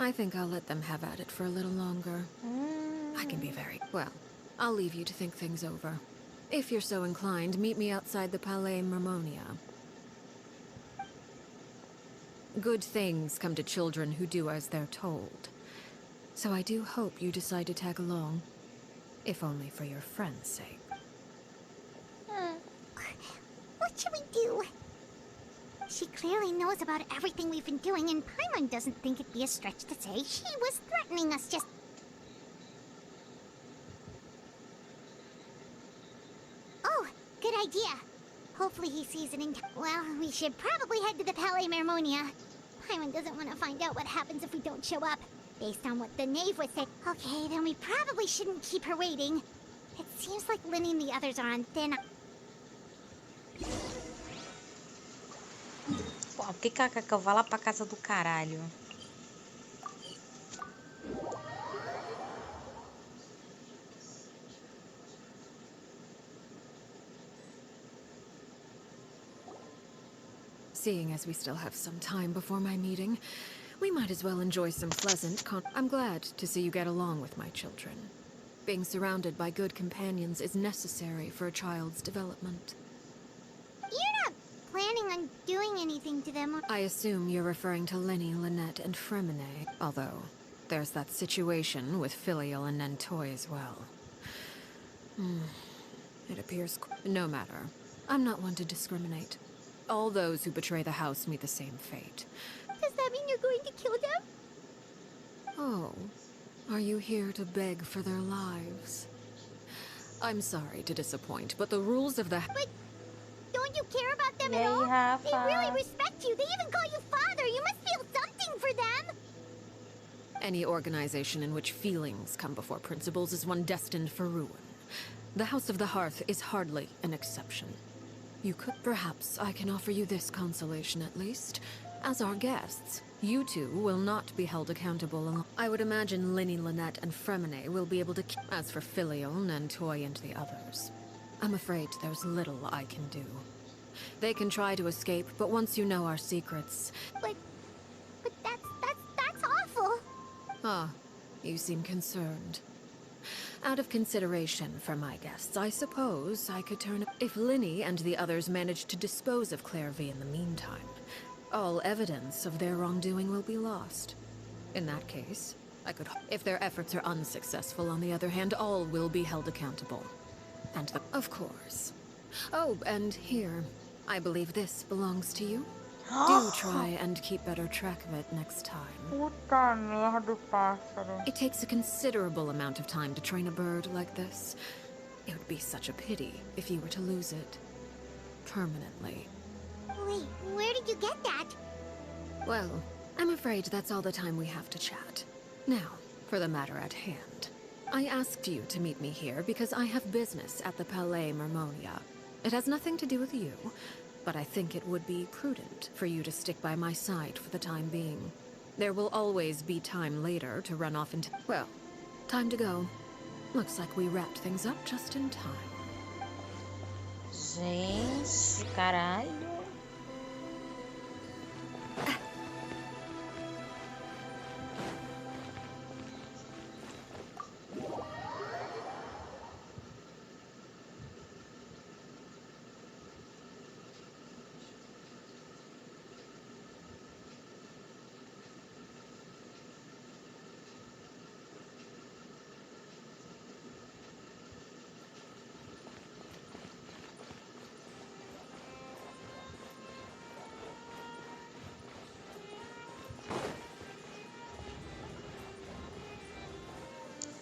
I think I'll let them have at it for a little longer. I can be very... Well, I'll leave you to think things over. If you're so inclined, meet me outside the Palais Mermonia. Good things come to children who do as they're told. So I do hope you decide to tag along. If only for your friend's sake.
What should we do? She clearly knows about everything we've been doing, and Paimon doesn't think it'd be a stretch to say she was threatening us just... Oh, good idea. Hopefully he sees it in... Well, we should probably head to the Palais Mermonia. Paimon doesn't want to find out what happens if we don't show up. Based on what the knave would say. Okay, then we probably shouldn't keep her waiting. It seems like Lenny and the others are on thin...
Pô, por que eu vou lá pra casa do caralho?
Seeing as we still have some time before my meeting, we might as well enjoy some pleasant I'm glad to see you get along with my children. Being surrounded by good companions is necessary for a child's development.
You're not planning on doing anything to them, or...
I assume you're referring to Lenny, Lynette, and Fremine, although there's that situation with Filial and Nentoy as well. It appears... No matter. I'm not one to discriminate. All those who betray the house meet the same fate.
Does that mean you're going to kill them?
Oh, are you here to beg for their lives? I'm sorry to disappoint, but the rules of the...
But don't you care about them
E
at
aí,
all?
Rafa?
They really respect you. They even call you father. You must feel something for them.
Any organization in which feelings come before principles is one destined for ruin. The House of the Hearth is hardly an exception. You could... Perhaps I can offer you this consolation at least. As our guests, you two will not be held accountable. I would imagine Lenny, Lynette, and Fremine will be able to... As for Filial, Nentoy, and the others, I'm afraid there's little I can do. They can try to escape, but once you know our secrets...
But that's awful.
Ah, you seem concerned. Out of consideration for my guests, I suppose I could turn... If Lenny and the others manage to dispose of Clairvy in the meantime, all evidence of their wrongdoing will be lost. In that case, I could... If their efforts are unsuccessful, on the other hand, all will be held accountable. And Of course. Oh, and here, I believe this belongs to you. Do try and keep better track of it next time.
Puta merda, pássaro.
It takes a considerable amount of time to train a bird like this. It would be such a pity if you were to lose it. Permanently.
Wait, where did you get that?
Well, I'm afraid that's all the time we have to chat. Now, for the matter at hand. I asked you to meet me here because I have business at the Palais Mermonia. It has nothing to do with you, but I think it would be prudent for you to stick by my side for the time being. There will always be time later to run off into... Well, time to go. Looks like we wrapped things up just in time.
Gente, caralho.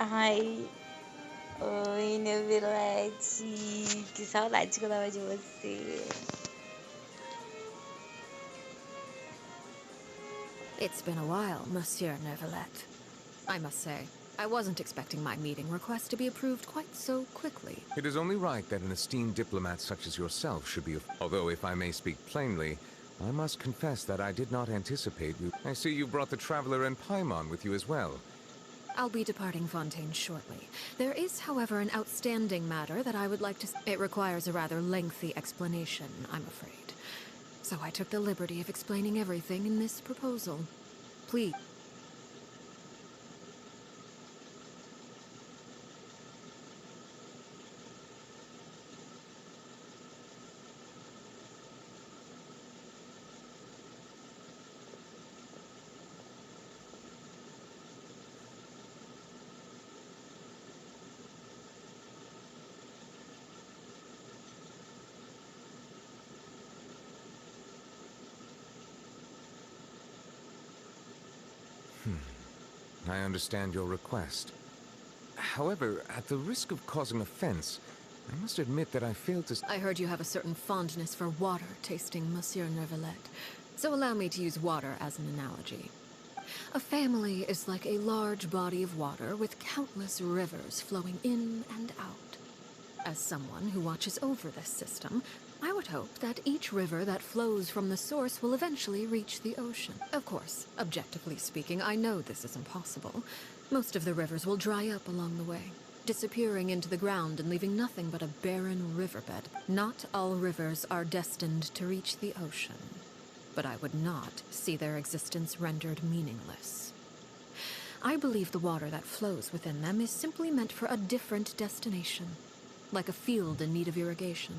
Ai, oi, Nevirete. Que saudade que eu tava de você.
It's been a while, Monsieur Neuvillette. I must say, I wasn't expecting my meeting request to be approved quite so quickly.
It is only right that an esteemed diplomat such as yourself should be... Although, if I may speak plainly, I must confess that I did not anticipate you. I see you brought the Traveler and Paimon with you as well.
I'll be departing Fontaine shortly. There is, however, an outstanding matter that I would like to... It requires a rather lengthy explanation, I'm afraid. So I took the liberty of explaining everything in this proposal. Please.
I understand your request. However, at the risk of causing offense, I must admit that I failed to...
I heard you have a certain fondness for water tasting, Monsieur Neuvillette. So allow me to use water as an analogy. A family is like a large body of water with countless rivers flowing in and out. As someone who watches over this system, I would hope that each river that flows from the source will eventually reach the ocean. Of course, objectively speaking, I know this is impossible. Most of the rivers will dry up along the way, disappearing into the ground and leaving nothing but a barren riverbed. Not all rivers are destined to reach the ocean, but I would not see their existence rendered meaningless. I believe the water that flows within them is simply meant for a different destination, like a field in need of irrigation.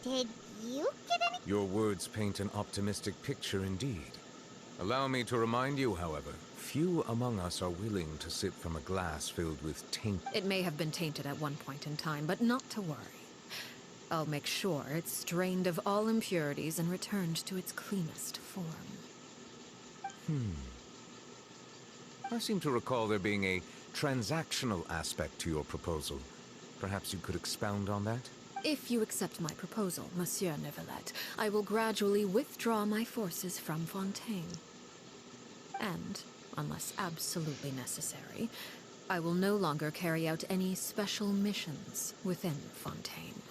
Did you get any?
Your words paint an optimistic picture indeed. Allow me to remind you, however, few among us are willing to sip from a glass filled with taint.
It may have been tainted at one point in time, but not to worry. I'll make sure it's strained of all impurities and returned to its cleanest form.
I seem to recall there being a transactional aspect to your proposal. Perhaps you could expound on that?
If you accept my proposal, Monsieur Neuvillette, I will gradually withdraw my forces from Fontaine. And, unless absolutely necessary, I will no longer carry out any special missions within Fontaine.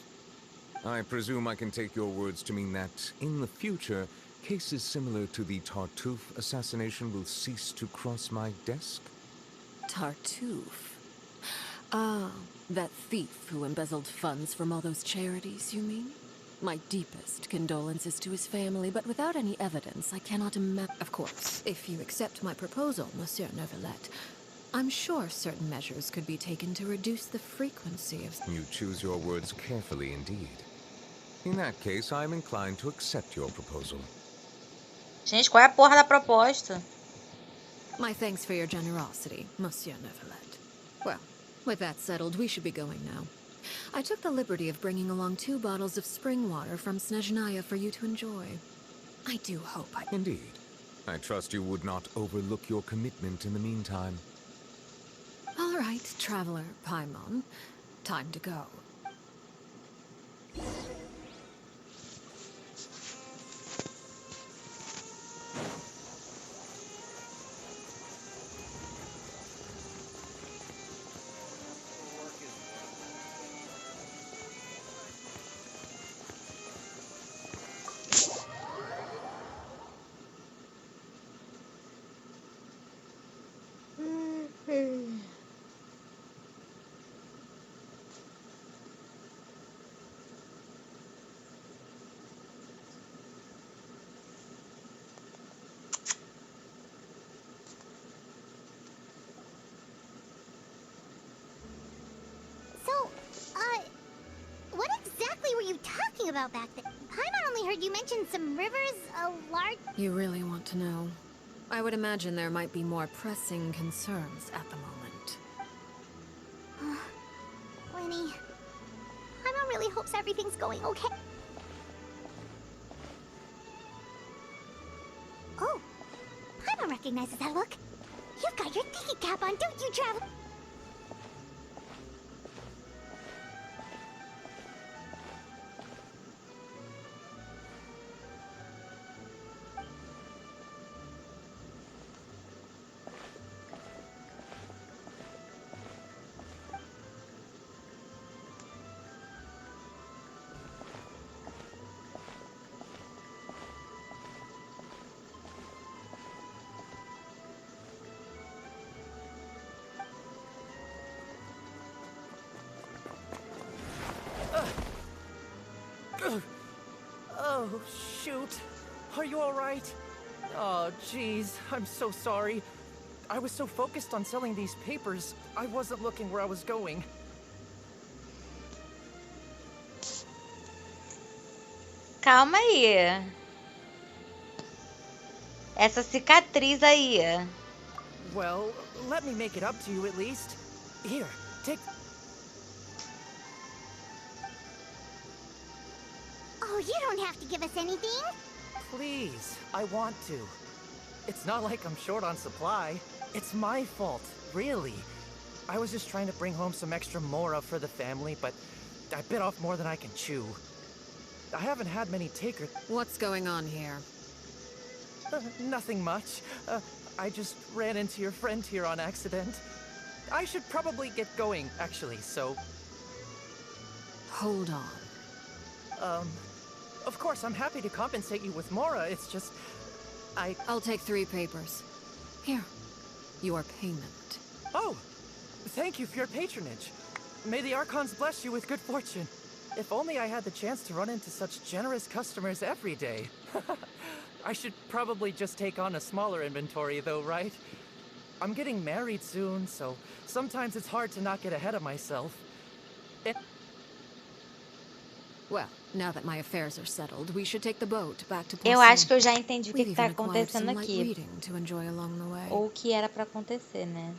I presume I can take your words to mean that, in the future, cases similar to the Tartuffe assassination will cease to cross my desk?
Tartuffe? Ah, that thief who embezzled funds from all those charities, you mean? My deepest condolences to his family, but without any evidence, I cannot imagine... Of course, if you accept my proposal, Monsieur Neuvillette, I'm sure certain measures could be taken to reduce the frequency of...
You choose your words carefully indeed. In that case, I'm inclined to accept your proposal.
Gente, qual é a porra da proposta?
My thanks for your generosity, Monsieur Neuvillette. Well, with that settled, we should be going now. I took the liberty of bringing along 2 bottles of spring water from Snezhnaya for you to enjoy. I do hope I...
Indeed. I trust you would not overlook your commitment in the meantime.
All right, Traveler Paimon. Time to go.
about back then. Paimon only heard you mention some rivers, a large...
You really want to know? I would imagine there might be more pressing concerns at the moment.
Lenny, Paimon really hopes everything's going okay. Oh, Paimon recognizes that look. You've got your thinking cap on, don't you, Travel?
Oh, shoot. Are you alright? Oh, jeez. I'm so sorry. I was so focused on selling these papers, I wasn't looking where I was going.
Calma aí. Essa cicatriz aí.
Well, let me make it up to you at least. Here, take...
Oh, you don't have to give us anything.
Please, I want to. It's not like I'm short on supply. It's my fault, really. I was just trying to bring home some extra mora for the family, but I bit off more than I can chew. I haven't had many takers.
What's going on here?
Nothing much. I just ran into your friend here on accident. I should probably get going, actually, so...
Hold on.
Of course, I'm happy to compensate you with mora, it's just...
I'll take 3 papers. Here, your payment.
Oh! Thank you for your patronage. May the Archons bless you with good fortune. If only I had the chance to run into such generous customers every day. I should probably just take on a smaller inventory though, right? I'm getting married soon, so sometimes it's hard to not get ahead of myself.
Well, now that my affairs are settled, we should take the boat back to
Eu acho que eu já entendi o que
We've
tá
even acquired some
acontecendo
light
aqui.
reading to enjoy along the way.
Ou o que era pra acontecer, né?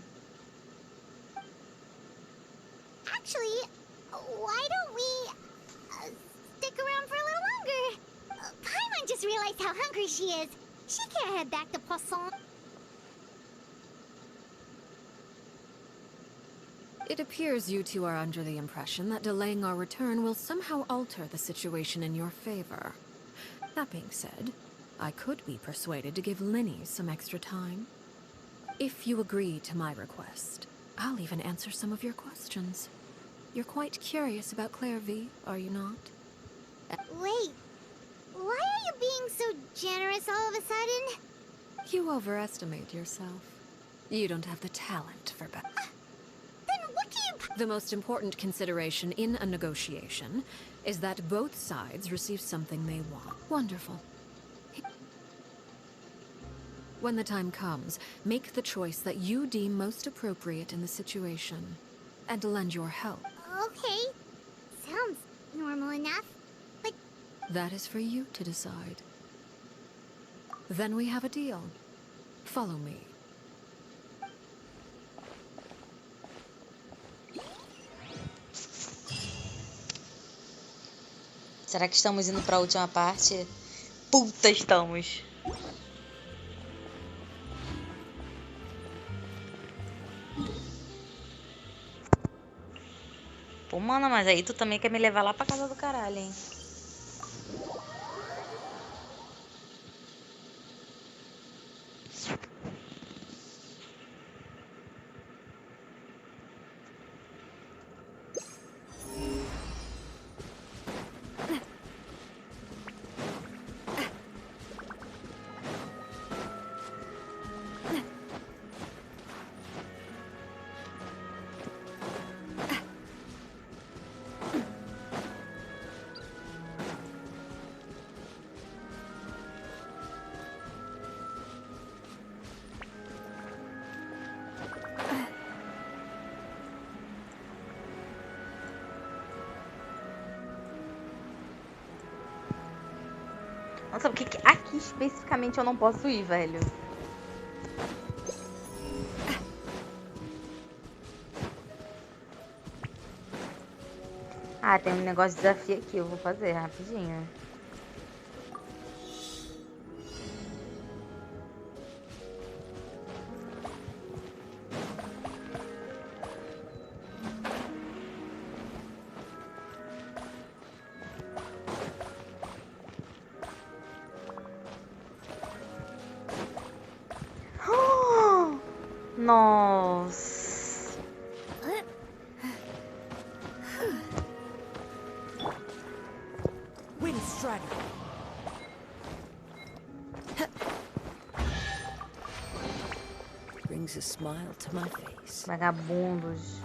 Actually, why don't we stick around for a little longer? Paimon just realized how hungry she is. She can't head back to Poisson.
It appears you two are under the impression that delaying our return will somehow alter the situation in your favor. That being said, I could be persuaded to give Lenny some extra time. If you agree to my request, I'll even answer some of your questions. You're quite curious about Claire V, are you not?
Wait, why are you being so generous all of a sudden?
You overestimate yourself. You don't have the talent for better.
Then what do you...
The most important consideration in a negotiation is that both sides receive something they want. Wonderful. When the time comes, make the choice that you deem most appropriate in the situation, and lend your help.
Okay, sounds normal enough, but...
That is for you to decide. Then we have a deal. Follow me.
Será que estamos indo pra última parte? Puta, estamos. Pô, mano, mas aí tu também quer me levar lá pra casa do caralho, hein? Nossa, por que aqui especificamente eu não posso ir, velho? Ah, tem um negócio de desafio aqui, eu vou fazer rapidinho. Nossa.
Wind Strider. Brings a smile to my face.
Vagabundos.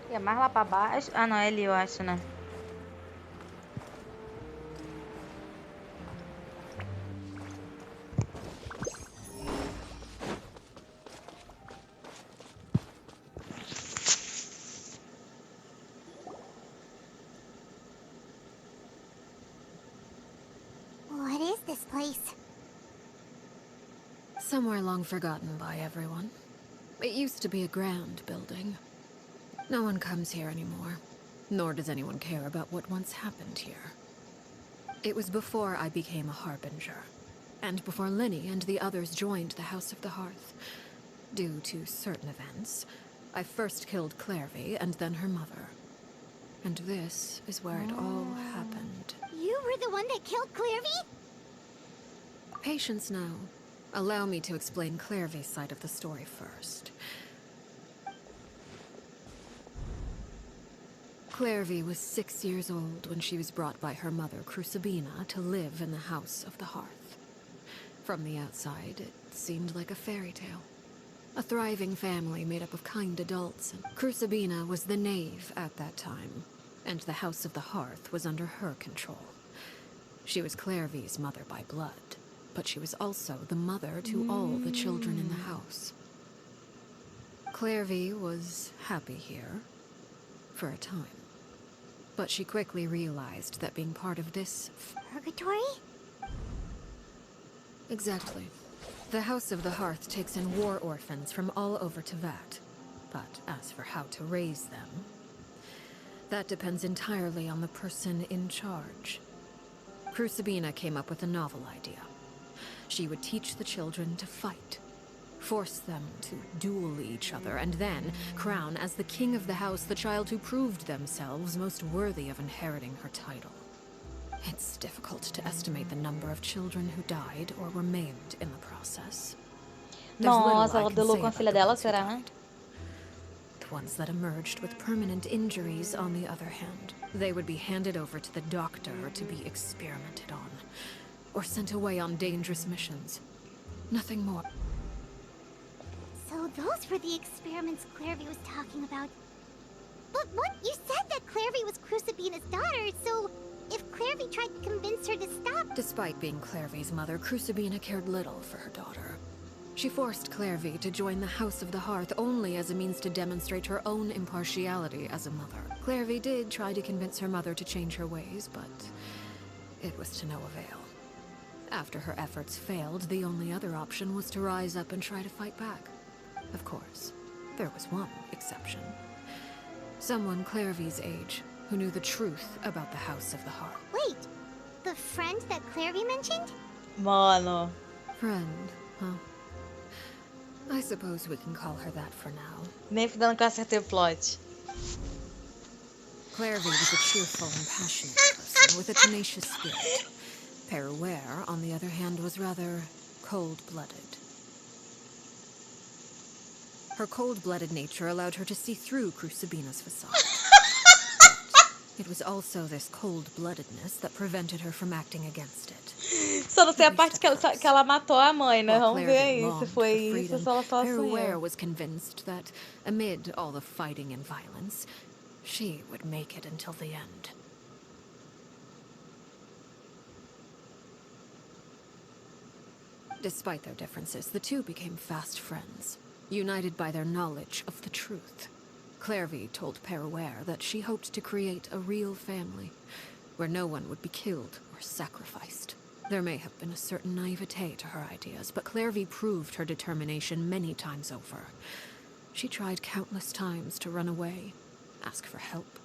E é mais lá pra baixo. Ah, não, é ali, eu acho, né?
What is this place?
Somewhere long forgotten by everyone. It used to be a grand building. No one comes here anymore, nor does anyone care about what once happened here. It was before I became a Harbinger, and before Lenny and the others joined the House of the Hearth. Due to certain events, I first killed Clairvy and then her mother. And this is where it all happened.
You were the one that killed Clairvy?
Patience now. Allow me to explain Clairvy's side of the story first. Clairvy was 6 years old when she was brought by her mother, Crucibina, to live in the House of the Hearth. From the outside, it seemed like a fairy tale. A thriving family made up of kind adults, and Crucibina was the knave at that time, and the House of the Hearth was under her control. She was Clairvy's mother by blood, but she was also the mother to all the children in the house. Clairvy was happy here, for a time. But she quickly realized that being part of this...
Purgatory?
Exactly. The House of the Hearth takes in war orphans from all over Teyvat. But as for how to raise them, that depends entirely on the person in charge. Crucibina came up with a novel idea. She would teach the children to fight, force them to duel each other, and then crown as the king of the house the child who proved themselves most worthy of inheriting her title. It's difficult to estimate the number of children who died or were maimed in the process.
Nossa, ela duelou com a filha dela, será?
The ones that emerged with permanent injuries, on the other hand, they would be handed over to the doctor to be experimented on, or sent away on dangerous missions. Nothing more.
So those were the experiments Clairvy was talking about. But what? You said that Clairvy was Crucibina's daughter, so if Clairvy tried to convince her to stop...
Despite being Clairvy's mother, Crucibina cared little for her daughter. She forced Clairvy to join the House of the Hearth only as a means to demonstrate her own impartiality as a mother. Clairvy did try to convince her mother to change her ways, but it was to no avail. After her efforts failed, the only other option was to rise up and try to fight back. Of course, there was one exception. Someone Clairvy's age, who knew the truth about the House of the Hearth.
Wait, the friend that Clairvy mentioned?
Mano.
Friend, huh? I suppose we can call her that for now.
Nem fudendo que eu acertei o plot.
Clairvy was a cheerful and passionate person with a tenacious spirit. Peruere, on the other hand, was rather cold-blooded. Her cold-blooded nature allowed her to see through Crucibina's facade. It was also this cold-bloodedness that prevented her from acting against it.
Só não sei a parte que ela matou a mãe, né? Vamos ver aí se foi isso ou se ela só
Peruere was convinced that, amid all the fighting and violence, she would make it until the end. Despite their differences, the two became fast friends. united by their knowledge of the truth. Clairvy told Perouer that she hoped to create a real family, where no one would be killed or sacrificed. There may have been a certain naivete to her ideas, but Clairvy proved her determination many times over. She tried countless times to run away, ask for help,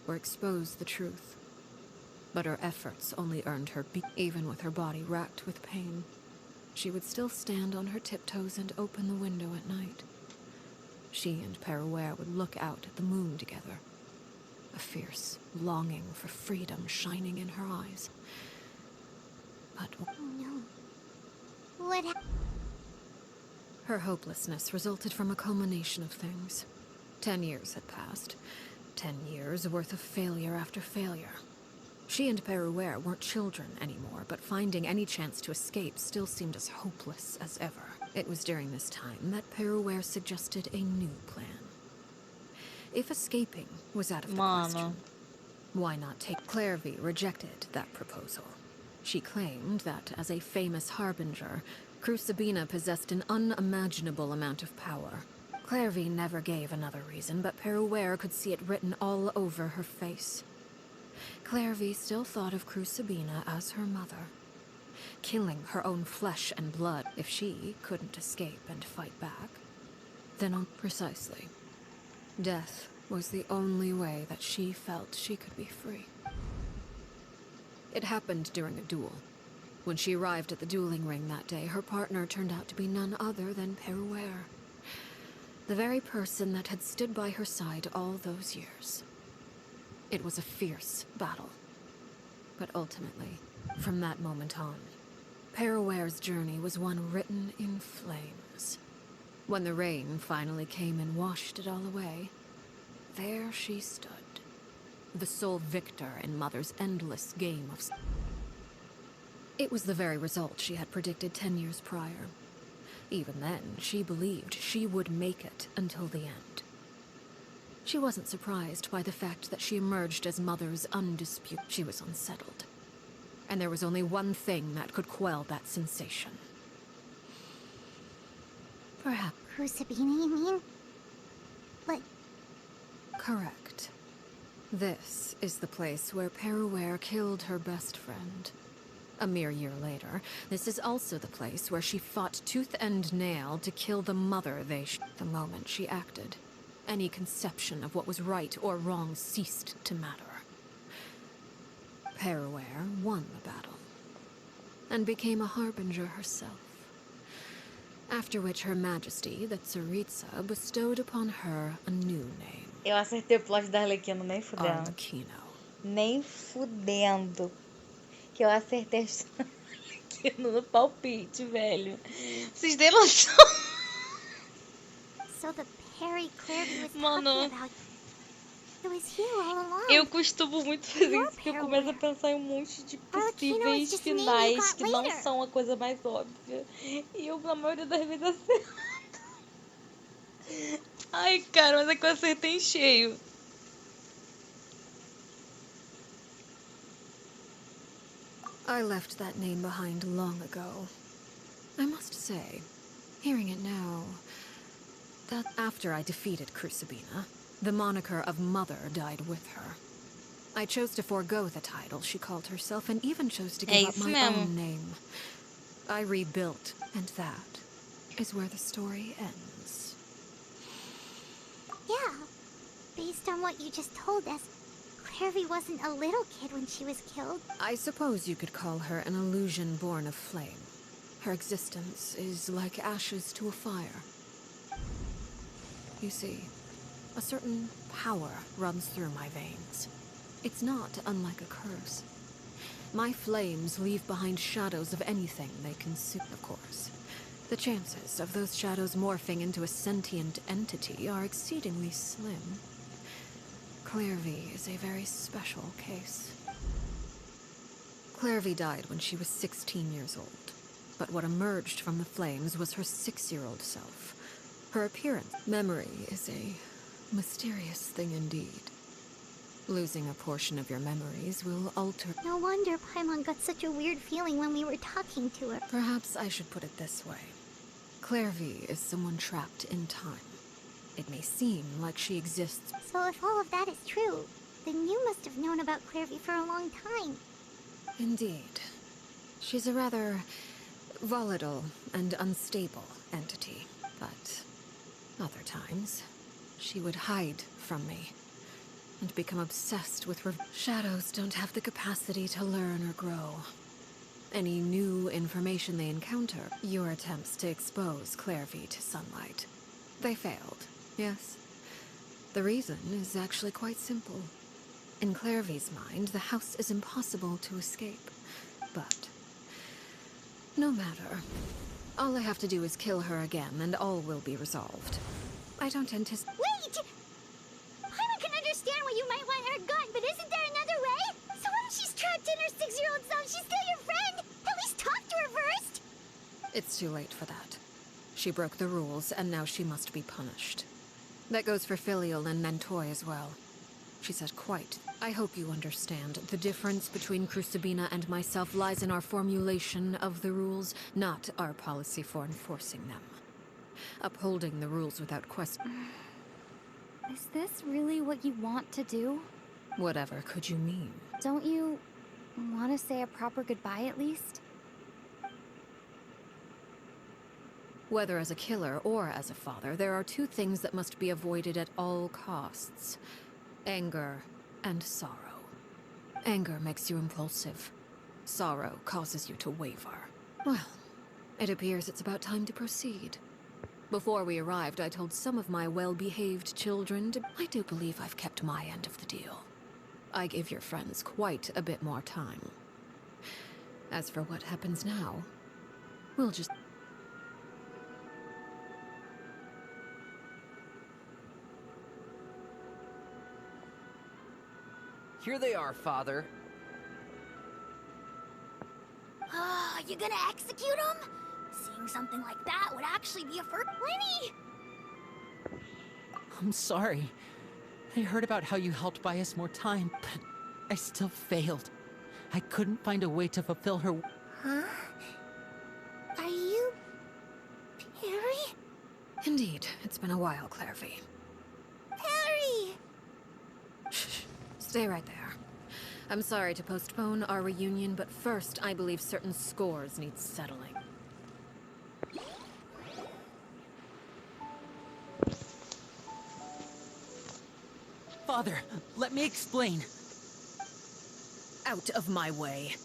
or expose the truth. But her efforts only earned her even with her body racked with pain. She would still stand on her tiptoes and open the window at night. She and Perouer would look out at the moon together, a fierce longing for freedom shining in her eyes. But
Oh no. What happened?
her hopelessness resulted from a culmination of things. 10 years had passed. 10 years worth of failure after failure. She and Perouer weren't children anymore, but finding any chance to escape still seemed as hopeless as ever. It was during this time that Perouer suggested a new plan. If escaping was out of the question, why not take... Clairvy rejected that proposal. She claimed that, as a famous harbinger, Crucibina possessed an unimaginable amount of power. Clairvy never gave another reason, but Perouer could see it written all over her face. Clairvy still thought of Crucibina as her mother, killing her own flesh and blood if she couldn't escape and fight back. Then on precisely, death was the only way that she felt she could be free. It happened during a duel. When she arrived at the dueling ring that day, her partner turned out to be none other than Perouer, the very person that had stood by her side all those years. It was a fierce battle. But ultimately, from that moment on, Perouer's journey was one written in flames. When the rain finally came and washed it all away, there she stood, the sole victor in Mother's endless game of... It was the very result she had predicted 10 years prior. Even then, she believed she would make it until the end. She wasn't surprised by the fact that she emerged as Mother's undisputed. She was unsettled. And there was only one thing that could quell that sensation. Perhaps...
Crucibina, you mean? But...
Correct. This is the place where Perouer killed her best friend. A mere year later, this is also the place where she fought tooth and nail to kill the mother the moment she acted, any conception of what was right or wrong ceased to matter. Perouer won the battle, and became a harbinger herself. After which Her Majesty, the Tsaritsa, bestowed upon her a new name.
Eu acertei o plot da Arlecchino, nem fudendo.
Arlecchino.
Nem fudendo. Que eu acertei a Arlecchino no palpite, velho. Vocês têm noção?
So the Perry Clairvy was
Mano,
talking about... It was here all along.
eu costumo muito fazer isso, que eu começo a pensar em um monte de possíveis finais que não são a coisa mais óbvia. E eu, na maioria das vezes, acerto. Ai, cara, mas é que eu acertei em cheio.
I left that name behind long ago. I must say, hearing it now, that after I defeated Crucibina, the moniker of Mother died with her. I chose to forego the title she called herself and even chose to give up my own name. I rebuilt, and that is where the story ends.
Yeah. Based on what you just told us, Clairvy wasn't a little kid when she was killed.
I suppose you could call her an illusion born of flame. Her existence is like ashes to a fire. You see, a certain power runs through my veins. It's not unlike a curse. My flames leave behind shadows of anything they consume, of course. The chances of those shadows morphing into a sentient entity are exceedingly slim. Clairvy is a very special case. Clairvy died when she was 16 years old, but what emerged from the flames was her 6-year-old self. Her appearance. Memory is a mysterious thing indeed. Losing a portion of your memories will alter...
No wonder Paimon got such a weird feeling when we were talking to her.
Perhaps I should put it this way. Clairvy is someone trapped in time. It may seem like she exists.
So if all of that is true, then you must have known about Clairvy for a long time.
Indeed. She's a rather volatile and unstable entity, but other times she would hide from me and become obsessed with shadows don't have the capacity to learn or grow. Any new information they encounter, your attempts to expose Clairvy to sunlight, they failed, yes? The reason is actually quite simple. In Clairvy's mind, the house is impossible to escape. But no matter. All I have to do is kill her again, and all will be resolved. I don't anticipate—
Wait! Paimon can understand why you might want her gone, but isn't there another way? So what if she's trapped in her 6-year-old self? She's still your friend! At least talk to her first!
It's too late for that. She broke the rules, and now she must be punished. That goes for Filial and Nantoy as well. She said quite. I hope you understand. The difference between Crucibina and myself lies in our formulation of the rules, not our policy for enforcing them. Upholding the rules without question.
Is this really what you want to do?
Whatever could you mean?
Don't you want to say a proper goodbye at least?
Whether as a killer or as a father, there are two things that must be avoided at all costs. Anger and sorrow. Anger makes you impulsive. Sorrow causes you to waver. Well, it appears it's about time to proceed. Before we arrived, I told some of my well-behaved children to— I do believe I've kept my end of the deal. I gave your friends quite a bit more time. As for what happens now, we'll just—
Here they are, Father.
You gonna execute him? Seeing something like that would actually be a first. Lenny!
I'm sorry. I heard about how you helped buy us more time, but I still failed. I couldn't find a way to fulfill her—
Huh? Are you... Perry?
Indeed, it's been a while, Clairvy.
Perry!
Shh. Stay right there. I'm sorry to postpone our reunion, but first, I believe certain scores need settling.
Father, let me explain.
Out of my way.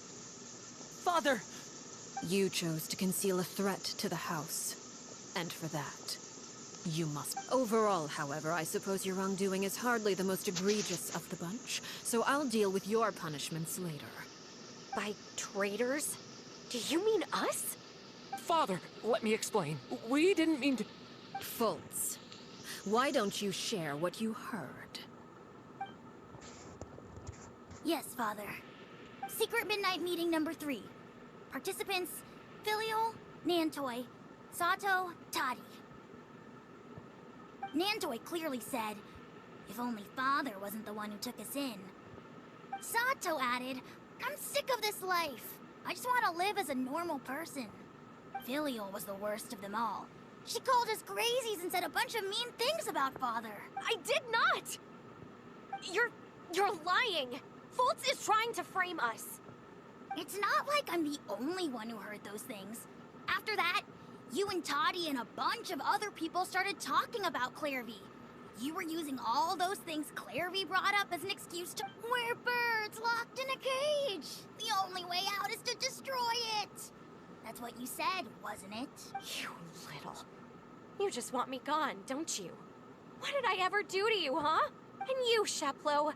Father!
You chose to conceal a threat to the house. And for that, you must— Overall, however, I suppose your wrongdoing is hardly the most egregious of the bunch, so I'll deal with your punishments later.
By traitors? Do you mean us?
Father, let me explain. We didn't mean to—
Fultz, why don't you share what you heard?
Yes, Father. Secret Midnight Meeting number 3. Participants, Filial, Nantoy, Sato, Toddy. Nantoy clearly said, if only Father wasn't the one who took us in. Sato added, I'm sick of this life. I just want to live as a normal person. Filial was the worst of them all. She called us crazies and said a bunch of mean things about Father.
I did not! You're lying! Fultz is trying to frame us.
It's not like I'm the only one who heard those things. After that, you and Toddy and a bunch of other people started talking about Clairvy. You were using all those things Clairvy brought up as an excuse to— We're birds locked in a cage. The only way out is to destroy it. That's what you said, wasn't it?
You little. You just want me gone, don't you? What did I ever do to you, huh? And you, Sheplo,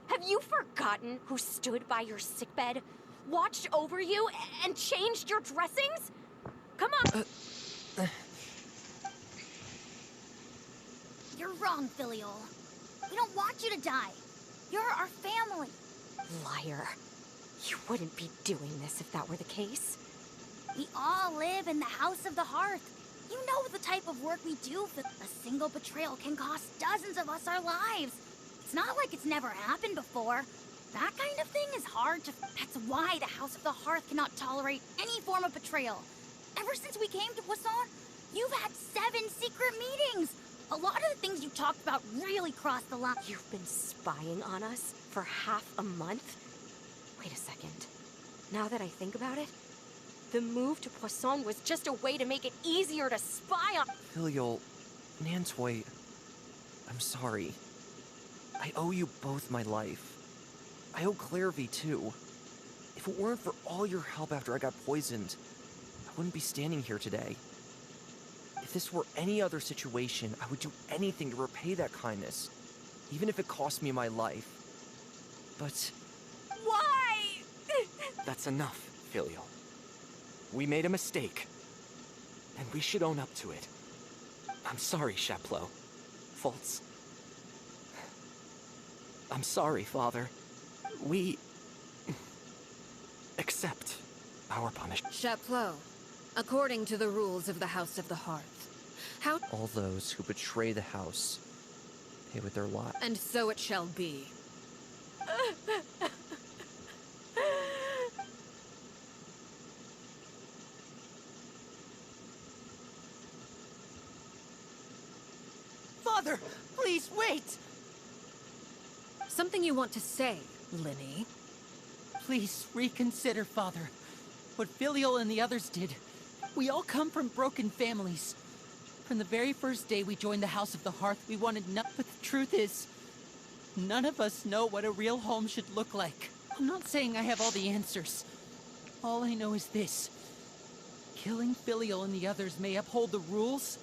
have you forgotten who stood by your sickbed, watched over you, and changed your dressings? Come on!
You're wrong, Filial. We don't want you to die. You're our family.
Liar. You wouldn't be doing this if that were the case.
We all live in the House of the Hearth. You know the type of work we do. A single betrayal can cost dozens of us our lives. It's not like it's never happened before. That kind of thing is hard to— That's why the House of the Hearth cannot tolerate any form of betrayal. Ever since we came to Poisson, You've had 7 secret meetings! A lot of the things you talked about really crossed the line.
You've been spying on us for half a month? Wait a second. Now that I think about it, the move to Poisson was just a way to make it easier to spy on—
Filial, Nantoy, I'm sorry. I owe you both my life. I owe Clairvy too. If it weren't for all your help after I got poisoned, I wouldn't be standing here today. If this were any other situation, I would do anything to repay that kindness, even if it cost me my life. But...
Why?
That's enough, Filial. We made a mistake, and we should own up to it. I'm sorry, Chaplot. Faults. I'm sorry, Father. We... accept our punishment.
Chaplot, according to the rules of the House of the Hearth, how—
all those who betray the house pay with their lives.
And so it shall be.
Father, please wait!
Something you want to say, Linny?
Please reconsider, Father. What Filial and the others did. We all come from broken families. From the very first day we joined the House of the Hearth, we wanted nothing. But the truth is, none of us know what a real home should look like. I'm not saying I have all the answers. All I know is this. Killing Filial and the others may uphold the rules,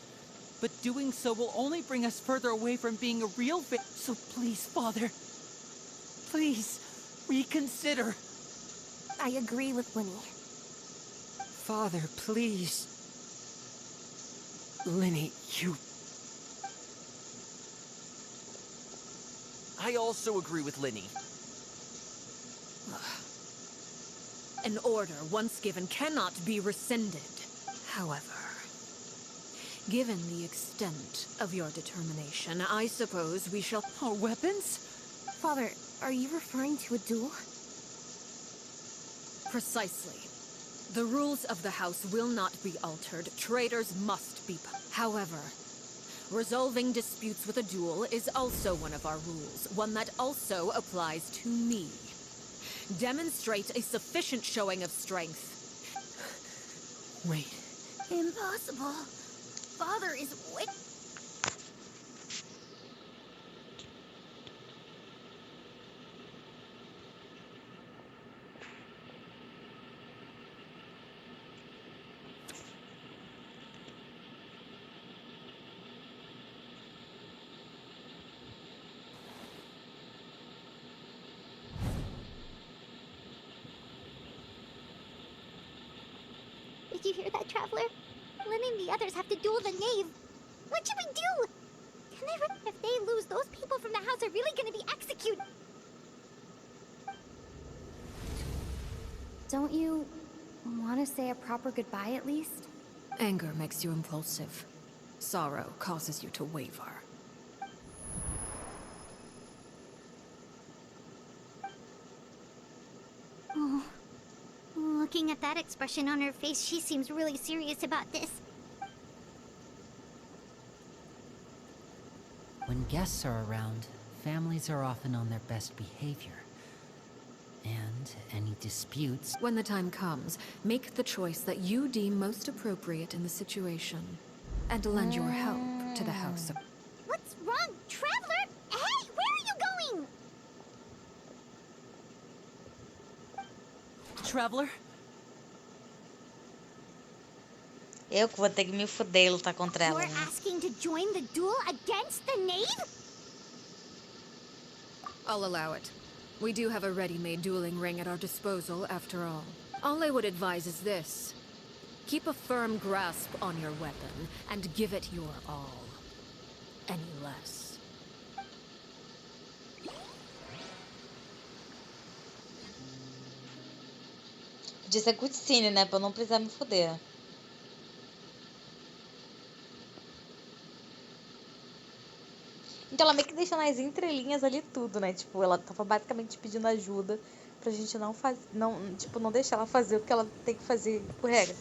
but doing so will only bring us further away from being a real So please, Father, please, reconsider.
I agree with Winnie.
Father, please. Linny, you...
I also agree with Linny.
An order once given cannot be rescinded. However, given the extent of your determination, I suppose we shall—
Our weapons?
Father, are you referring to a duel?
Precisely. The rules of the House will not be altered. Traitors must be— However, resolving disputes with a duel is also one of our rules, one that also applies to me. Demonstrate a sufficient showing of strength.
Wait.
Impossible. Father is way— Did you hear that, Traveler? Lynn and the others have to duel the knave. What should we do? Can they— if they lose, those people from the house are really gonna be executed. Don't you want to say a proper goodbye at least?
Anger makes you impulsive. Sorrow causes you to waver.
Oh, looking at that expression on her face, she seems really serious about this.
When guests are around, families are often on their best behavior. And any disputes—
When the time comes, make the choice that you deem most appropriate in the situation, and lend your help to the House of—
What's wrong, Traveler? Hey, where are you going?
Traveler?
Eu que vou ter que me fuder e lutar contra ela.
You're asking to join the duel against the knave?
I'll allow it. We do have a ready-made dueling ring at our disposal, after all. All I would advise is this. Keep a firm grasp on your weapon, and give it your all. Any less.
Podia ser cutscene, né? Pra eu não precisar me fuder. Então ela meio que deixa nas entrelinhas ali tudo, né? Tipo, ela tava basicamente pedindo ajuda pra gente não fazer, não deixar ela fazer o que ela tem que fazer por regra.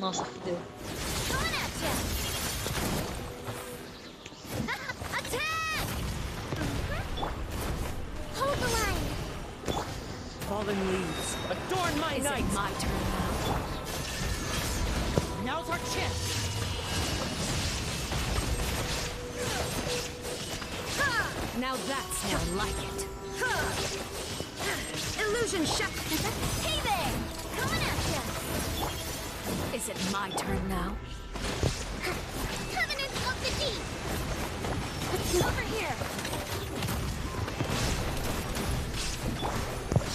Nossa, fudeu.
Fallen leaves, adorn my night. My turn now. Now's our chance. Now that's more like it.
Illusion shot.
Hey there! Coming at ya!
Is it my turn now?
Covenant of the Deep! Over here!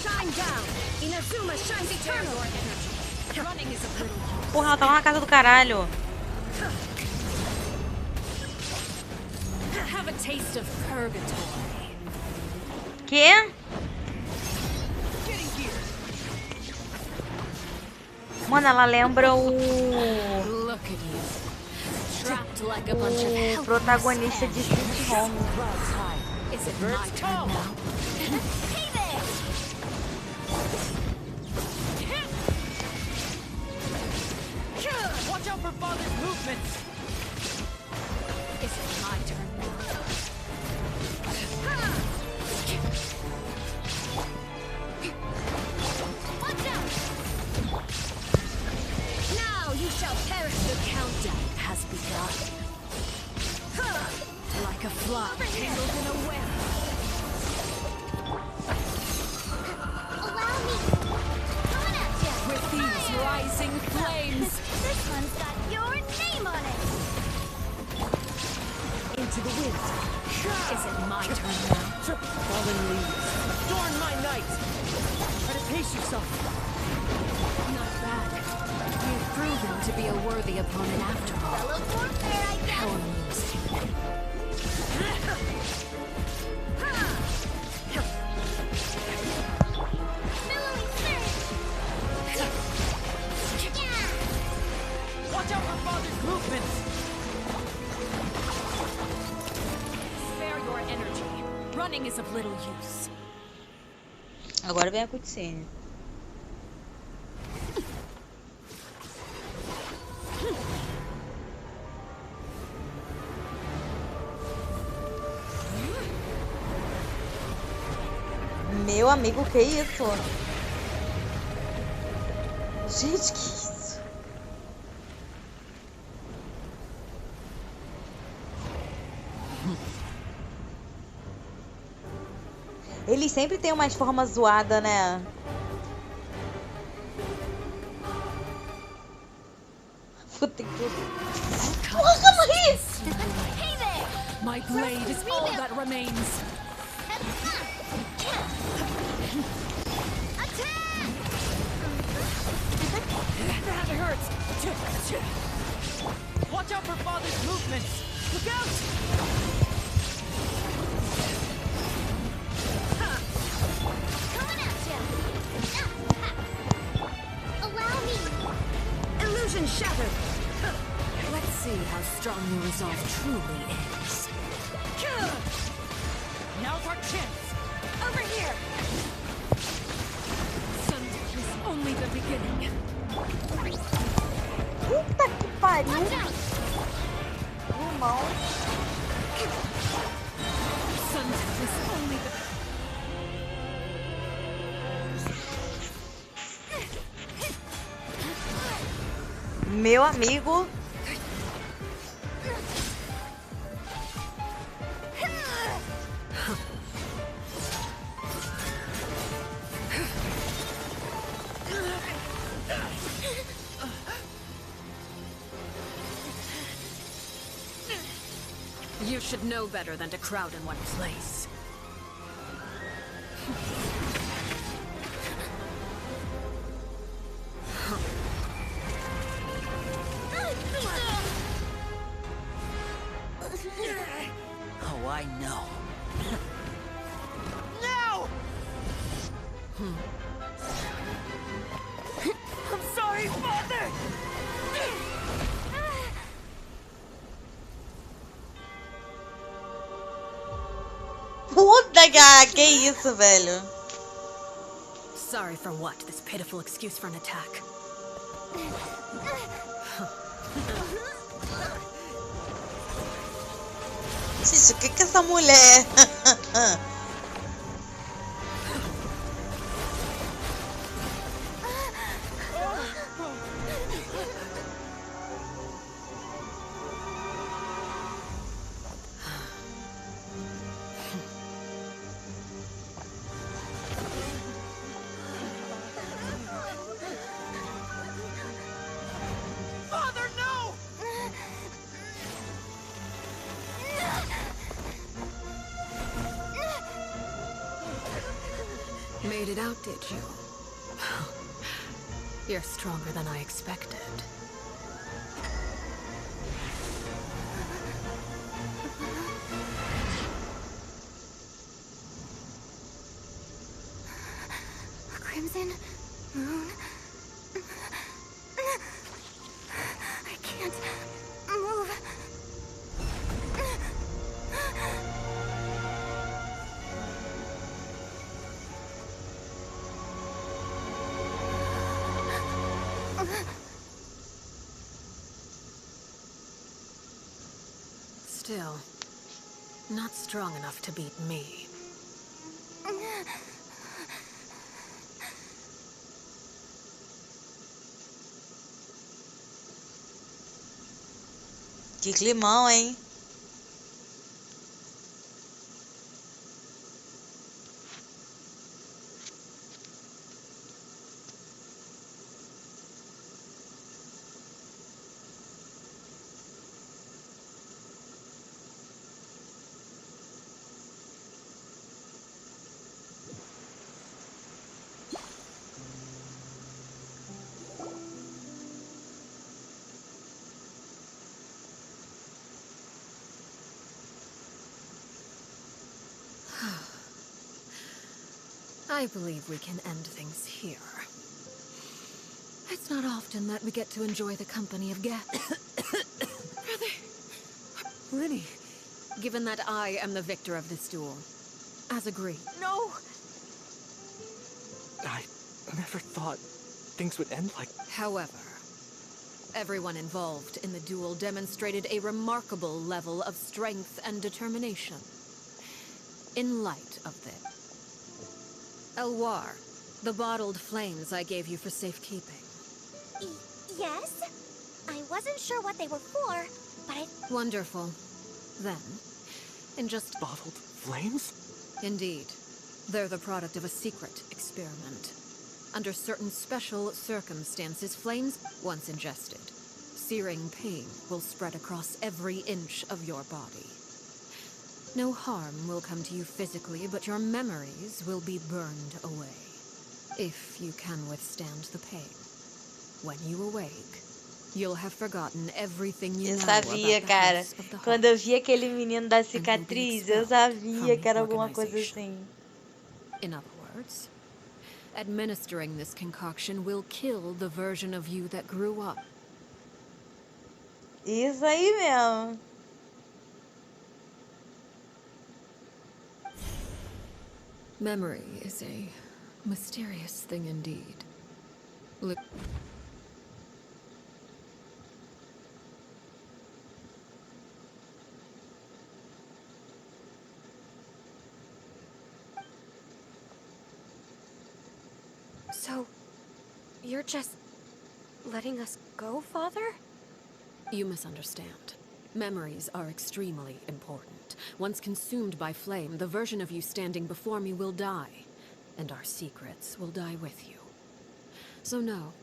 Shine down! Inazuma shines eternal energy. Running is a little.
Porra, ela tá lá na casa do caralho.
Have a taste of purgatory.
Quê? Mano, ela lembra o protagonista de Sweet Home.
Is it my turn now?
Hey there!
Watch out for father's movements.
Is it my turn now?
Watch out!
Now you shall perish. The countdown has begun. Like a fly tangled in a web.
Allow me! Coming at ya!
With these rising flames.
This one's got your name on it!
Into the wind. Is it my turn now?
Fallen leaves, adorn my night. Try to pace yourself.
Not bad. You've proven to be a worthy opponent after all.
Fellow warfare, I guess!
How amusing.
Billowing surge!
Watch out for father's movements.
Spare your energy. Running is of little use.
Agora vem a cutscene. Meu amigo, que isso? Gente, que isso? Eles sempre têm umas formas zoadas, né? Puta que... Porra, morri!
Hey there!
My blade is all that remains.
Attack!
That hurts. Watch out for father's movements. Look out!
Coming at ya! Allow me!
Illusion shattered. Let's see how strong your resolve truly is.
Now's our chance.
Over here!
Sunday is only the beginning.
Puta que pariu!
Watch out!
Irmão.
Sunday is only the...
Meu amigo.
You should know better than to crowd in one place.
Oh, I know. No! I'm sorry, father!
Puta que isso, velho?
Sorry for what? This pitiful excuse for an attack.
Gente, o que que é essa mulher?
Father, no!
Made it out, did you? You're stronger than I expected.
Crimson Moon. I can't move.
Still, not strong enough to beat me.
Que climão, hein?
I believe we can end things here. It's not often that we get to enjoy the company of
Lenny.
Given that I am the victor of this duel, as agreed.
No! I never thought things would end like...
However, everyone involved in the duel demonstrated a remarkable level of strength and determination. In light of this, Elwar, the bottled flames I gave you for safekeeping.
Yes? I wasn't sure what they were for, but I...
Wonderful. Then, in just...
Bottled flames?
Indeed. They're the product of a secret experiment. Under certain special circumstances, flames, once ingested, searing pain will spread across every inch of your body. No harm will come to you physically, but your memories will be burned away. If you can withstand the pain. When you awake, you'll have forgotten everything you
Eu
know
sabia,
about the
cara.
House of the
Quando eu
Heart.
vi aquele menino da cicatriz, eu sabia que era alguma coisa assim.
In other words, administering this concoction will kill the version of you that grew up.
Isso aí mesmo.
Memory is a mysterious thing indeed. Look.
So, you're just letting us go, Father?
You misunderstand. Memories are extremely important. Once consumed by flame, the version of you standing before me will die, and our secrets will die with you. So no,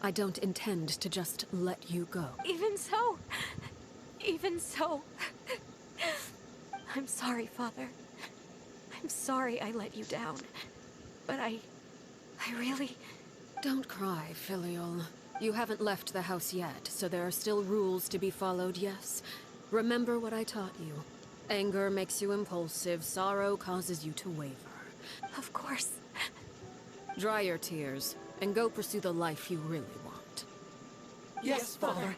I don't intend to just let you go.
Even so, I'm sorry, Father. I'm sorry I let you down. But I really...
Don't cry, Filial. You haven't left the house yet, so there are still rules to be followed, yes? Remember what I taught you. Anger makes you impulsive, sorrow causes you to waver.
Of course.
Dry your tears, and go pursue the life you really want.
Yes, Father.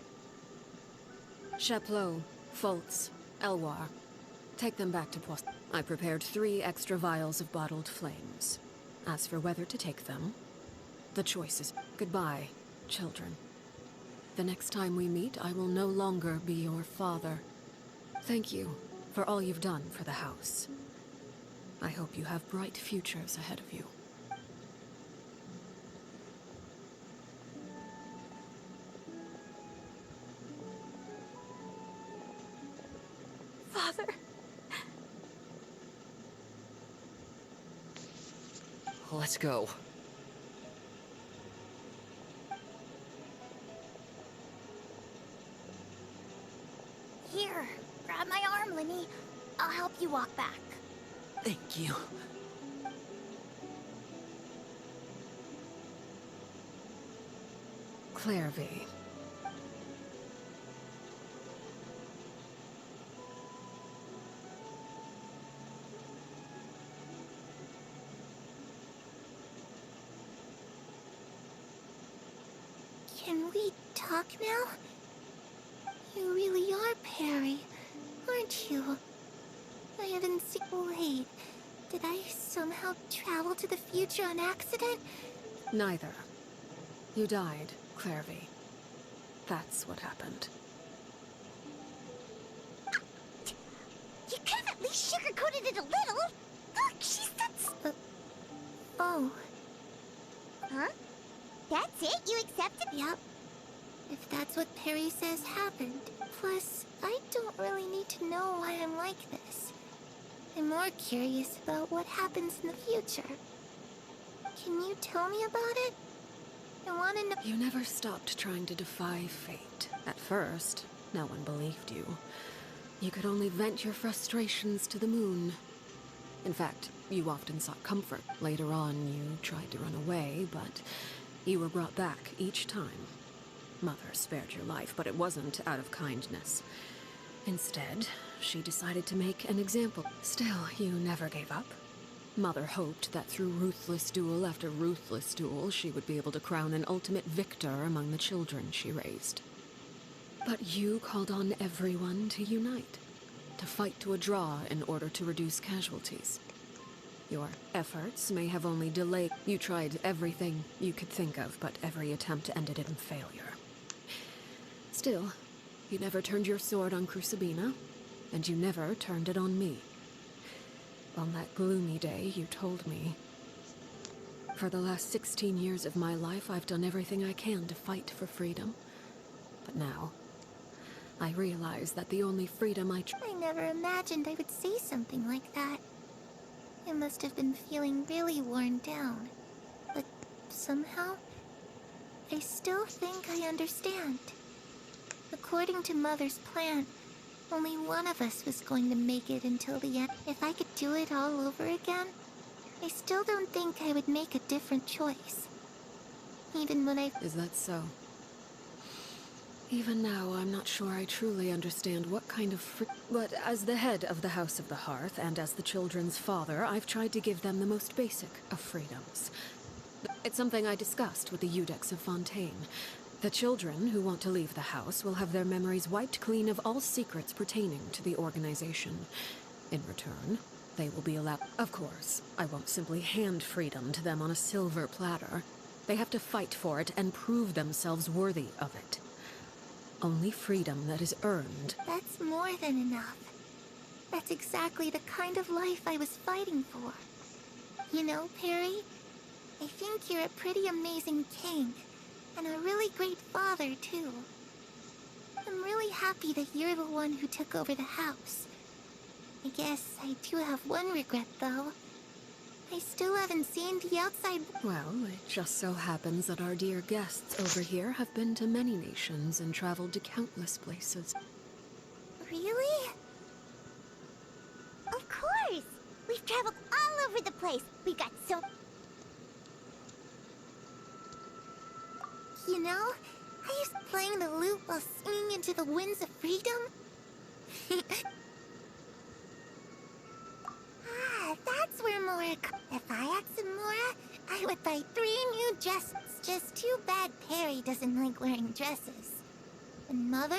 Chaplot, Foltz, Elwar. Take them back to Poisson. I prepared 3 extra vials of bottled flames. As for whether to take them, the choice is goodbye, children. The next time we meet, I will no longer be your father. Thank you for all you've done for the house. I hope you have bright futures ahead of you.
Father.
Let's go.
Here, grab my arm, Lenny. I'll help you walk back.
Thank you.
Clairvy.
Can we talk now? You really are Perry, aren't you? I haven't seen... Wait, did I somehow travel to the future on accident?
Neither. You died, Clairvy. That's what happened.
You could have at least sugarcoated it a little. Look, she's done... oh. Huh? That's it? You accepted? Yep. If that's what Perry says happened. Plus, I don't really need to know why I'm like this. I'm more curious about what happens in the future. Can you tell me about it? I want to know...
You never stopped trying to defy fate. At first, no one believed you. You could only vent your frustrations to the moon. In fact, you often sought comfort. Later on, you tried to run away, but you were brought back each time. Mother spared your life, but it wasn't out of kindness. Instead, she decided to make an example. Still, you never gave up. Mother hoped that through ruthless duel after ruthless duel, she would be able to crown an ultimate victor among the children she raised. But you called on everyone to unite, to fight to a draw in order to reduce casualties. Your efforts may have only delayed. You tried everything you could think of, but every attempt ended in failure. Still, you never turned your sword on Crucibina, and you never turned it on me. On that gloomy day, you told me, for the last 16 years of my life, I've done everything I can to fight for freedom. But now, I realize that the only freedom I
never imagined I would say something like that. I must have been feeling really worn down. But somehow, I still think I understand. According to Mother's plan, only one of us was going to make it until the end. If I could do it all over again, I still don't think I would make a different choice. Even when I...
Is that so? Even now, I'm not sure I truly understand what kind of But as the head of the House of the Hearth, and as the children's father, I've tried to give them the most basic of freedoms. It's something I discussed with the Eudex of Fontaine. The children who want to leave the house will have their memories wiped clean of all secrets pertaining to the organization. In return, they will be allowed... Of course, I won't simply hand freedom to them on a silver platter. They have to fight for it and prove themselves worthy of it. Only freedom that is earned.
That's more than enough. That's exactly the kind of life I was fighting for. You know, Perry, I think you're a pretty amazing king. And a really great father, too. I'm really happy that you're the one who took over the house. I guess I do have one regret, though. I still haven't seen the outside...
Well, it just so happens that our dear guests over here have been to many nations and traveled to countless places.
Really? Of course! We've traveled all over the place. We've got so... You know, I used playing the lute while singing into the winds of freedom. That's where Mora... If I had some Mora, I would buy 3 new dresses. Just too bad Perry doesn't like wearing dresses. And Mother?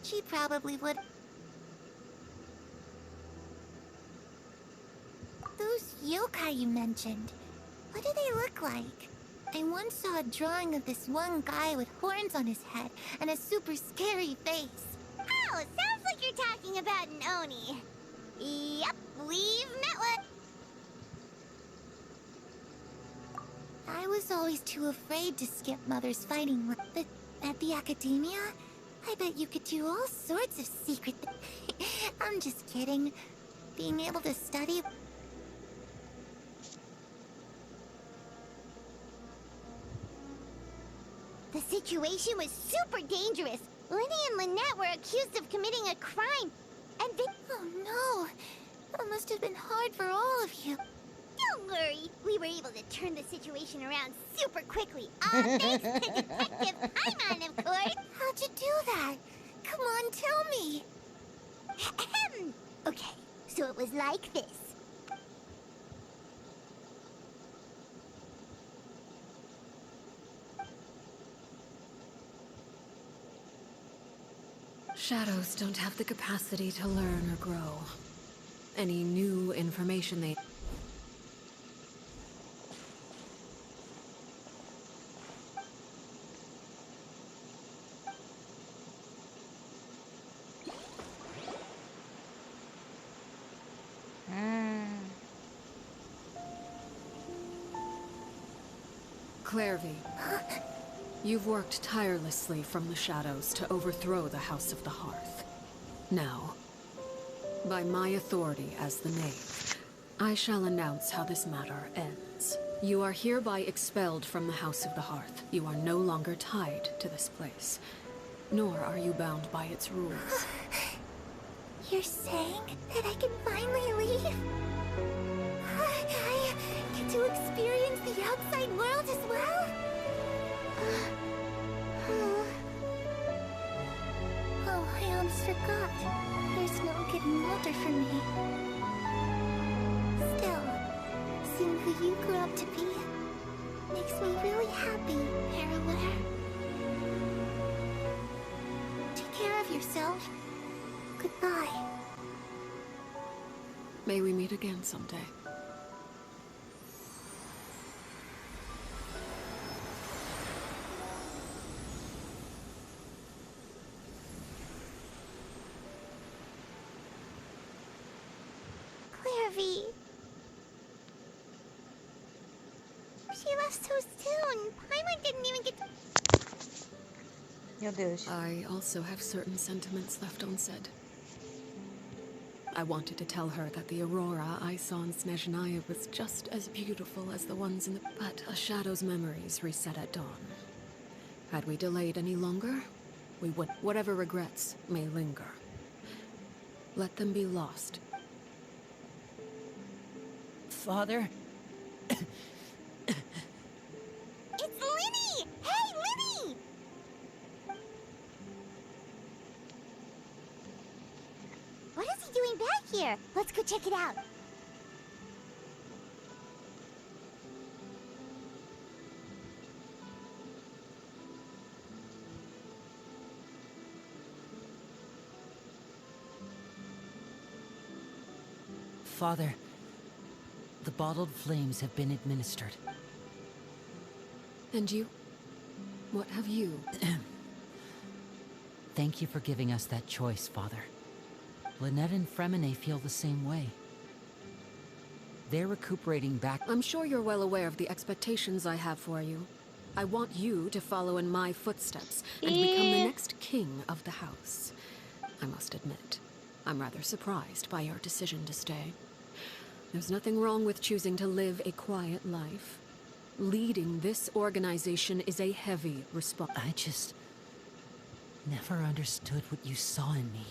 She probably would... Those yokai you mentioned, what do they look like? I once saw a drawing of this one guy with horns on his head and a super scary face. Oh, sounds like you're talking about an Oni. Yep, we've met one. I was always too afraid to skip Mother's fighting, but at the academia, I bet you could do all sorts of secret I'm just kidding. Being able to study... The situation was super dangerous. Lenny and Lynette were accused of committing a crime. And they... Oh no! That must have been hard for all of you. Don't worry. We were able to turn the situation around super quickly. All thanks to Detective Paimon, of course. How'd you do that? Come on, tell me. Okay, so it was like this.
Shadows don't have the capacity to learn or grow. Any new information they... Clairvy, you've worked tirelessly from the shadows to overthrow the House of the Hearth. Now, by my authority as the Knave, I shall announce how this matter ends. You are hereby expelled from the House of the Hearth. You are no longer tied to this place, nor are you bound by its rules.
You're saying that I can finally leave? I get to experience the outside world as well? Oh, I almost forgot. There's no getting older for me. Still, seeing who you grew up to be makes me really happy, Parallel. Take care of yourself. Goodbye.
May we meet again someday.
Clairvy. She left so soon. Paimon didn't even get to...
Meu Deus.
I also have certain sentiments left unsaid. I wanted to tell her that the aurora I saw in Snezhnaya was just as beautiful as the ones in the... But a shadow's memories reset at dawn. Had we delayed any longer, we would... Whatever regrets may linger. Let them be lost.
Father?
It's Linny! Hey, Linny! What is he doing back here? Let's go check it out.
Father, the bottled flames have been administered.
And you? What have you?
Thank you for giving us that choice, Father. Lynette and Fremine feel the same way. They're recuperating back...
I'm sure you're well aware of the expectations I have for you. I want you to follow in my footsteps and become the next king of the house. I must admit, I'm rather surprised by your decision to stay. There's nothing wrong with choosing to live a quiet life. Leading this organization is a heavy responsibility.
I just... never understood what you saw in me.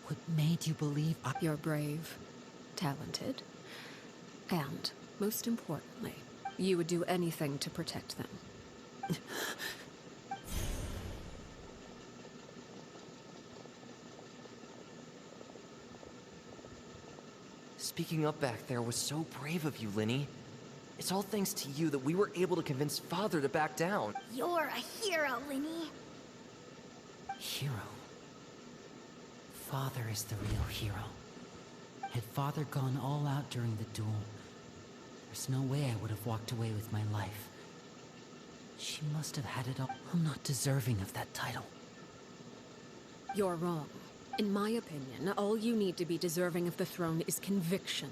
What made you believe
You're brave, talented, and, most importantly, you would do anything to protect them.
Speaking up back there was so brave of you, Linny. It's all thanks to you that we were able to convince Father to back down.
You're a hero, Linny.
Hero? Father is the real hero. Had Father gone all out during the duel, there's no way I would have walked away with my life. She must have had it all. I'm not deserving of that title.
You're wrong. In my opinion, all you need to be deserving of the throne is conviction.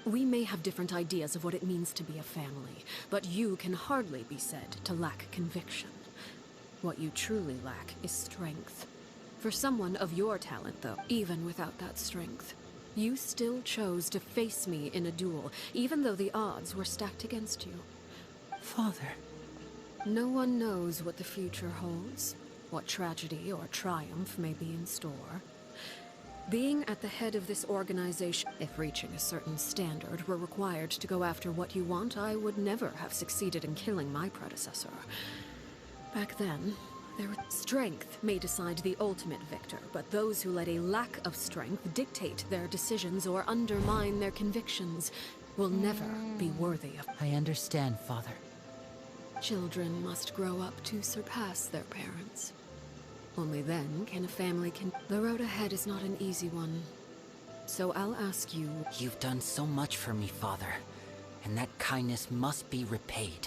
We may have different ideas of what it means to be a family, but you can hardly be said to lack conviction. What you truly lack is strength. For someone of your talent, though, even without that strength, you still chose to face me in a duel, even though the odds were stacked against you.
Father.
No one knows what the future holds, what tragedy or triumph may be in store. Being at the head of this organization, if reaching a certain standard were required to go after what you want, I would never have succeeded in killing my predecessor. Back then, strength may decide the ultimate victor, but those who let a lack of strength dictate their decisions or undermine their convictions will never be worthy of.
I understand, Father.
Children must grow up to surpass their parents. Only then can a family The road ahead is not an easy one. So I'll ask you...
You've done so much for me, Father, and that kindness must be repaid.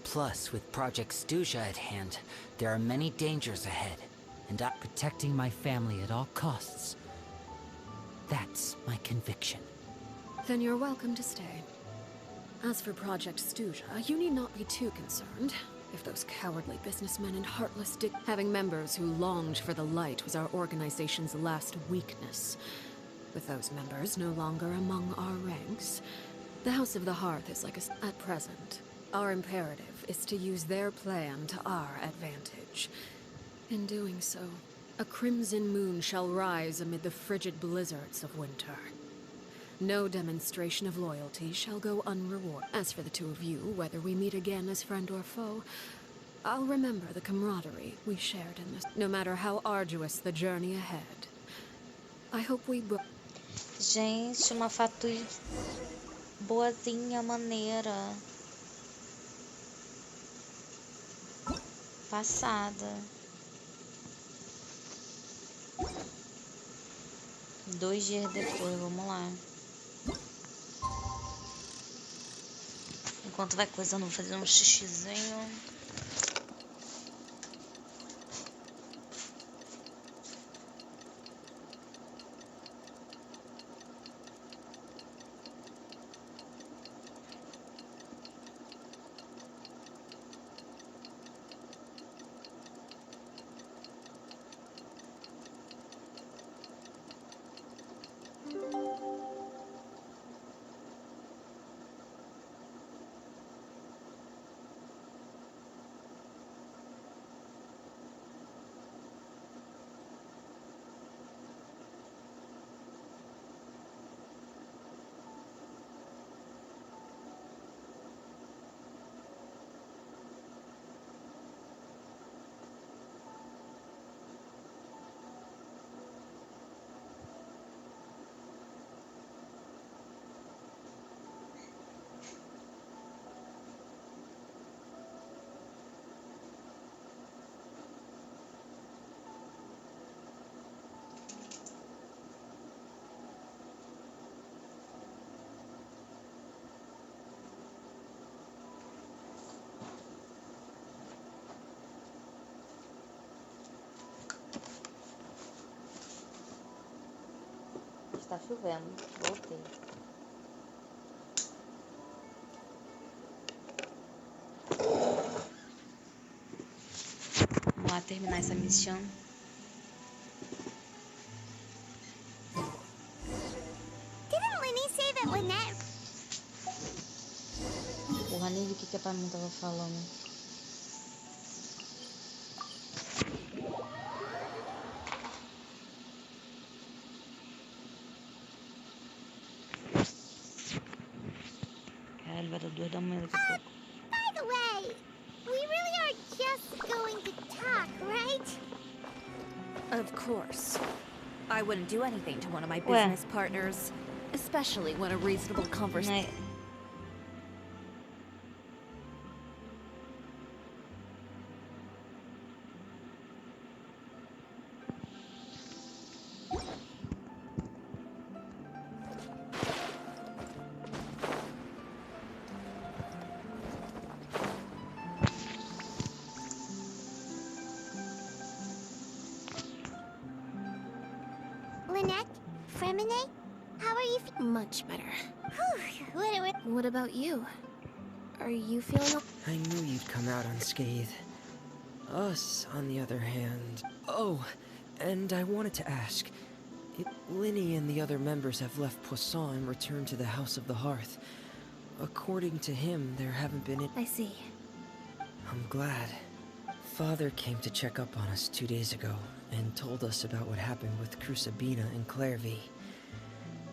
Plus, with Project Stuja at hand, there are many dangers ahead, and I'm protecting my family at all costs. That's my conviction.
Then you're welcome to stay. As for Project Stuja, you need not be too concerned. If those cowardly businessmen and heartless having members who longed for the light was our organization's last weakness. With those members no longer among our ranks, the House of the Hearth is like a... At present, our imperative is to use their plan to our advantage. In doing so, a crimson moon shall rise amid the frigid blizzards of winter. No demonstration of loyalty shall go unrewarded. As for the two of you, whether we meet again as friend or foe, I'll remember the camaraderie we shared in this, no matter how arduous the journey ahead. I hope we...
Gente, uma fatui boazinha, maneira. Passada. 2 dias depois, vamos lá. Enquanto vai coisando, vou fazer um xixizinho. Está chovendo, voltei. Vamos lá terminar essa missão.
Didn't Lenny say that when that...
Porra, nem vi o que a Pamela tava falando. Caralho, vai dar 2 da manhã daqui a pouco.
By the way, we really are just going to talk, right?
Of course. I wouldn't do anything to one of my business partners, especially when a reasonable conversation...
Lynette? Fremine? How are you
Much better.
Whew,
What about you? Are you feeling
I knew you'd come out unscathed. Us, on the other hand... Oh, and I wanted to ask... Linny and the other members have left Poisson and returned to the House of the Hearth. According to him, there haven't been...
I see.
I'm glad. Father came to check up on us 2 days ago, and told us about what happened with Crucibina and Clairvy.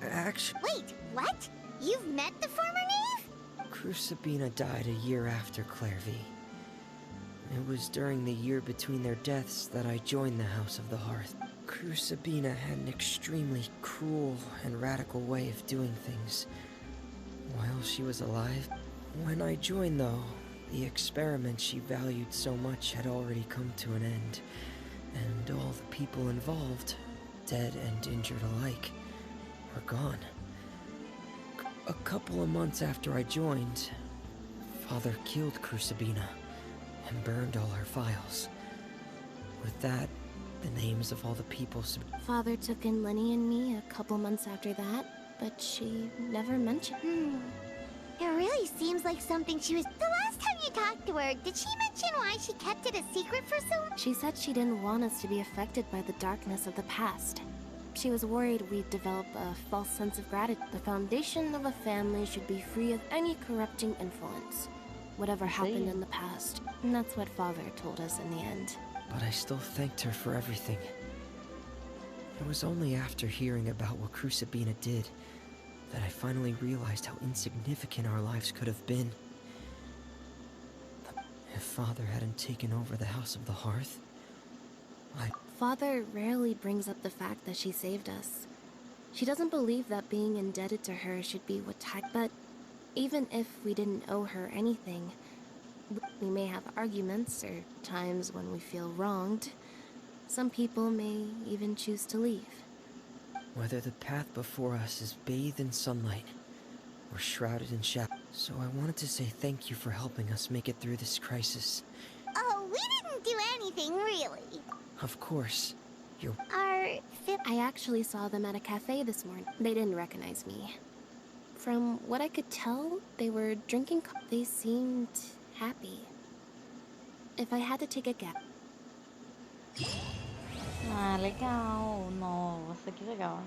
Actually...
Wait, what? You've met the former knave?
Crucibina died a year after Clairvy. It was during the year between their deaths that I joined the House of the Hearth. Crucibina had an extremely cruel and radical way of doing things while she was alive. When I joined, though, the experiment she valued so much had already come to an end, and all the people involved, dead and injured alike, were gone. A couple of months after I joined, Father killed Crucibina and burned all her files. With that, the names of all the people...
Father took in Lenny and me a couple months after that, but she never mentioned...
It really seems like something she was... The last time you talked to her, did she mention why she kept it a secret for so long?
She said she didn't want us to be affected by the darkness of the past. She was worried we'd develop a false sense of gratitude. The foundation of a family should be free of any corrupting influence. Whatever happened in the past. And that's what Father told us in the end.
But I still thanked her for everything. It was only after hearing about what Crucibina did that I finally realized how insignificant our lives could have been. If Father hadn't taken over the House of the Hearth,
Father rarely brings up the fact that she saved us. She doesn't believe that being indebted to her should be what but even if we didn't owe her anything, we may have arguments or times when we feel wronged. Some people may even choose to leave.
Whether the path before us is bathed in sunlight or shrouded in shadow. So I wanted to say thank you for helping us make it through this crisis.
Oh, we didn't do anything, really.
Of course.
I actually saw them at a cafe this morning. They didn't recognize me. From what I could tell, they were drinking They seemed happy. If I had to take a guess...
Ah, legal. Nossa, que legal.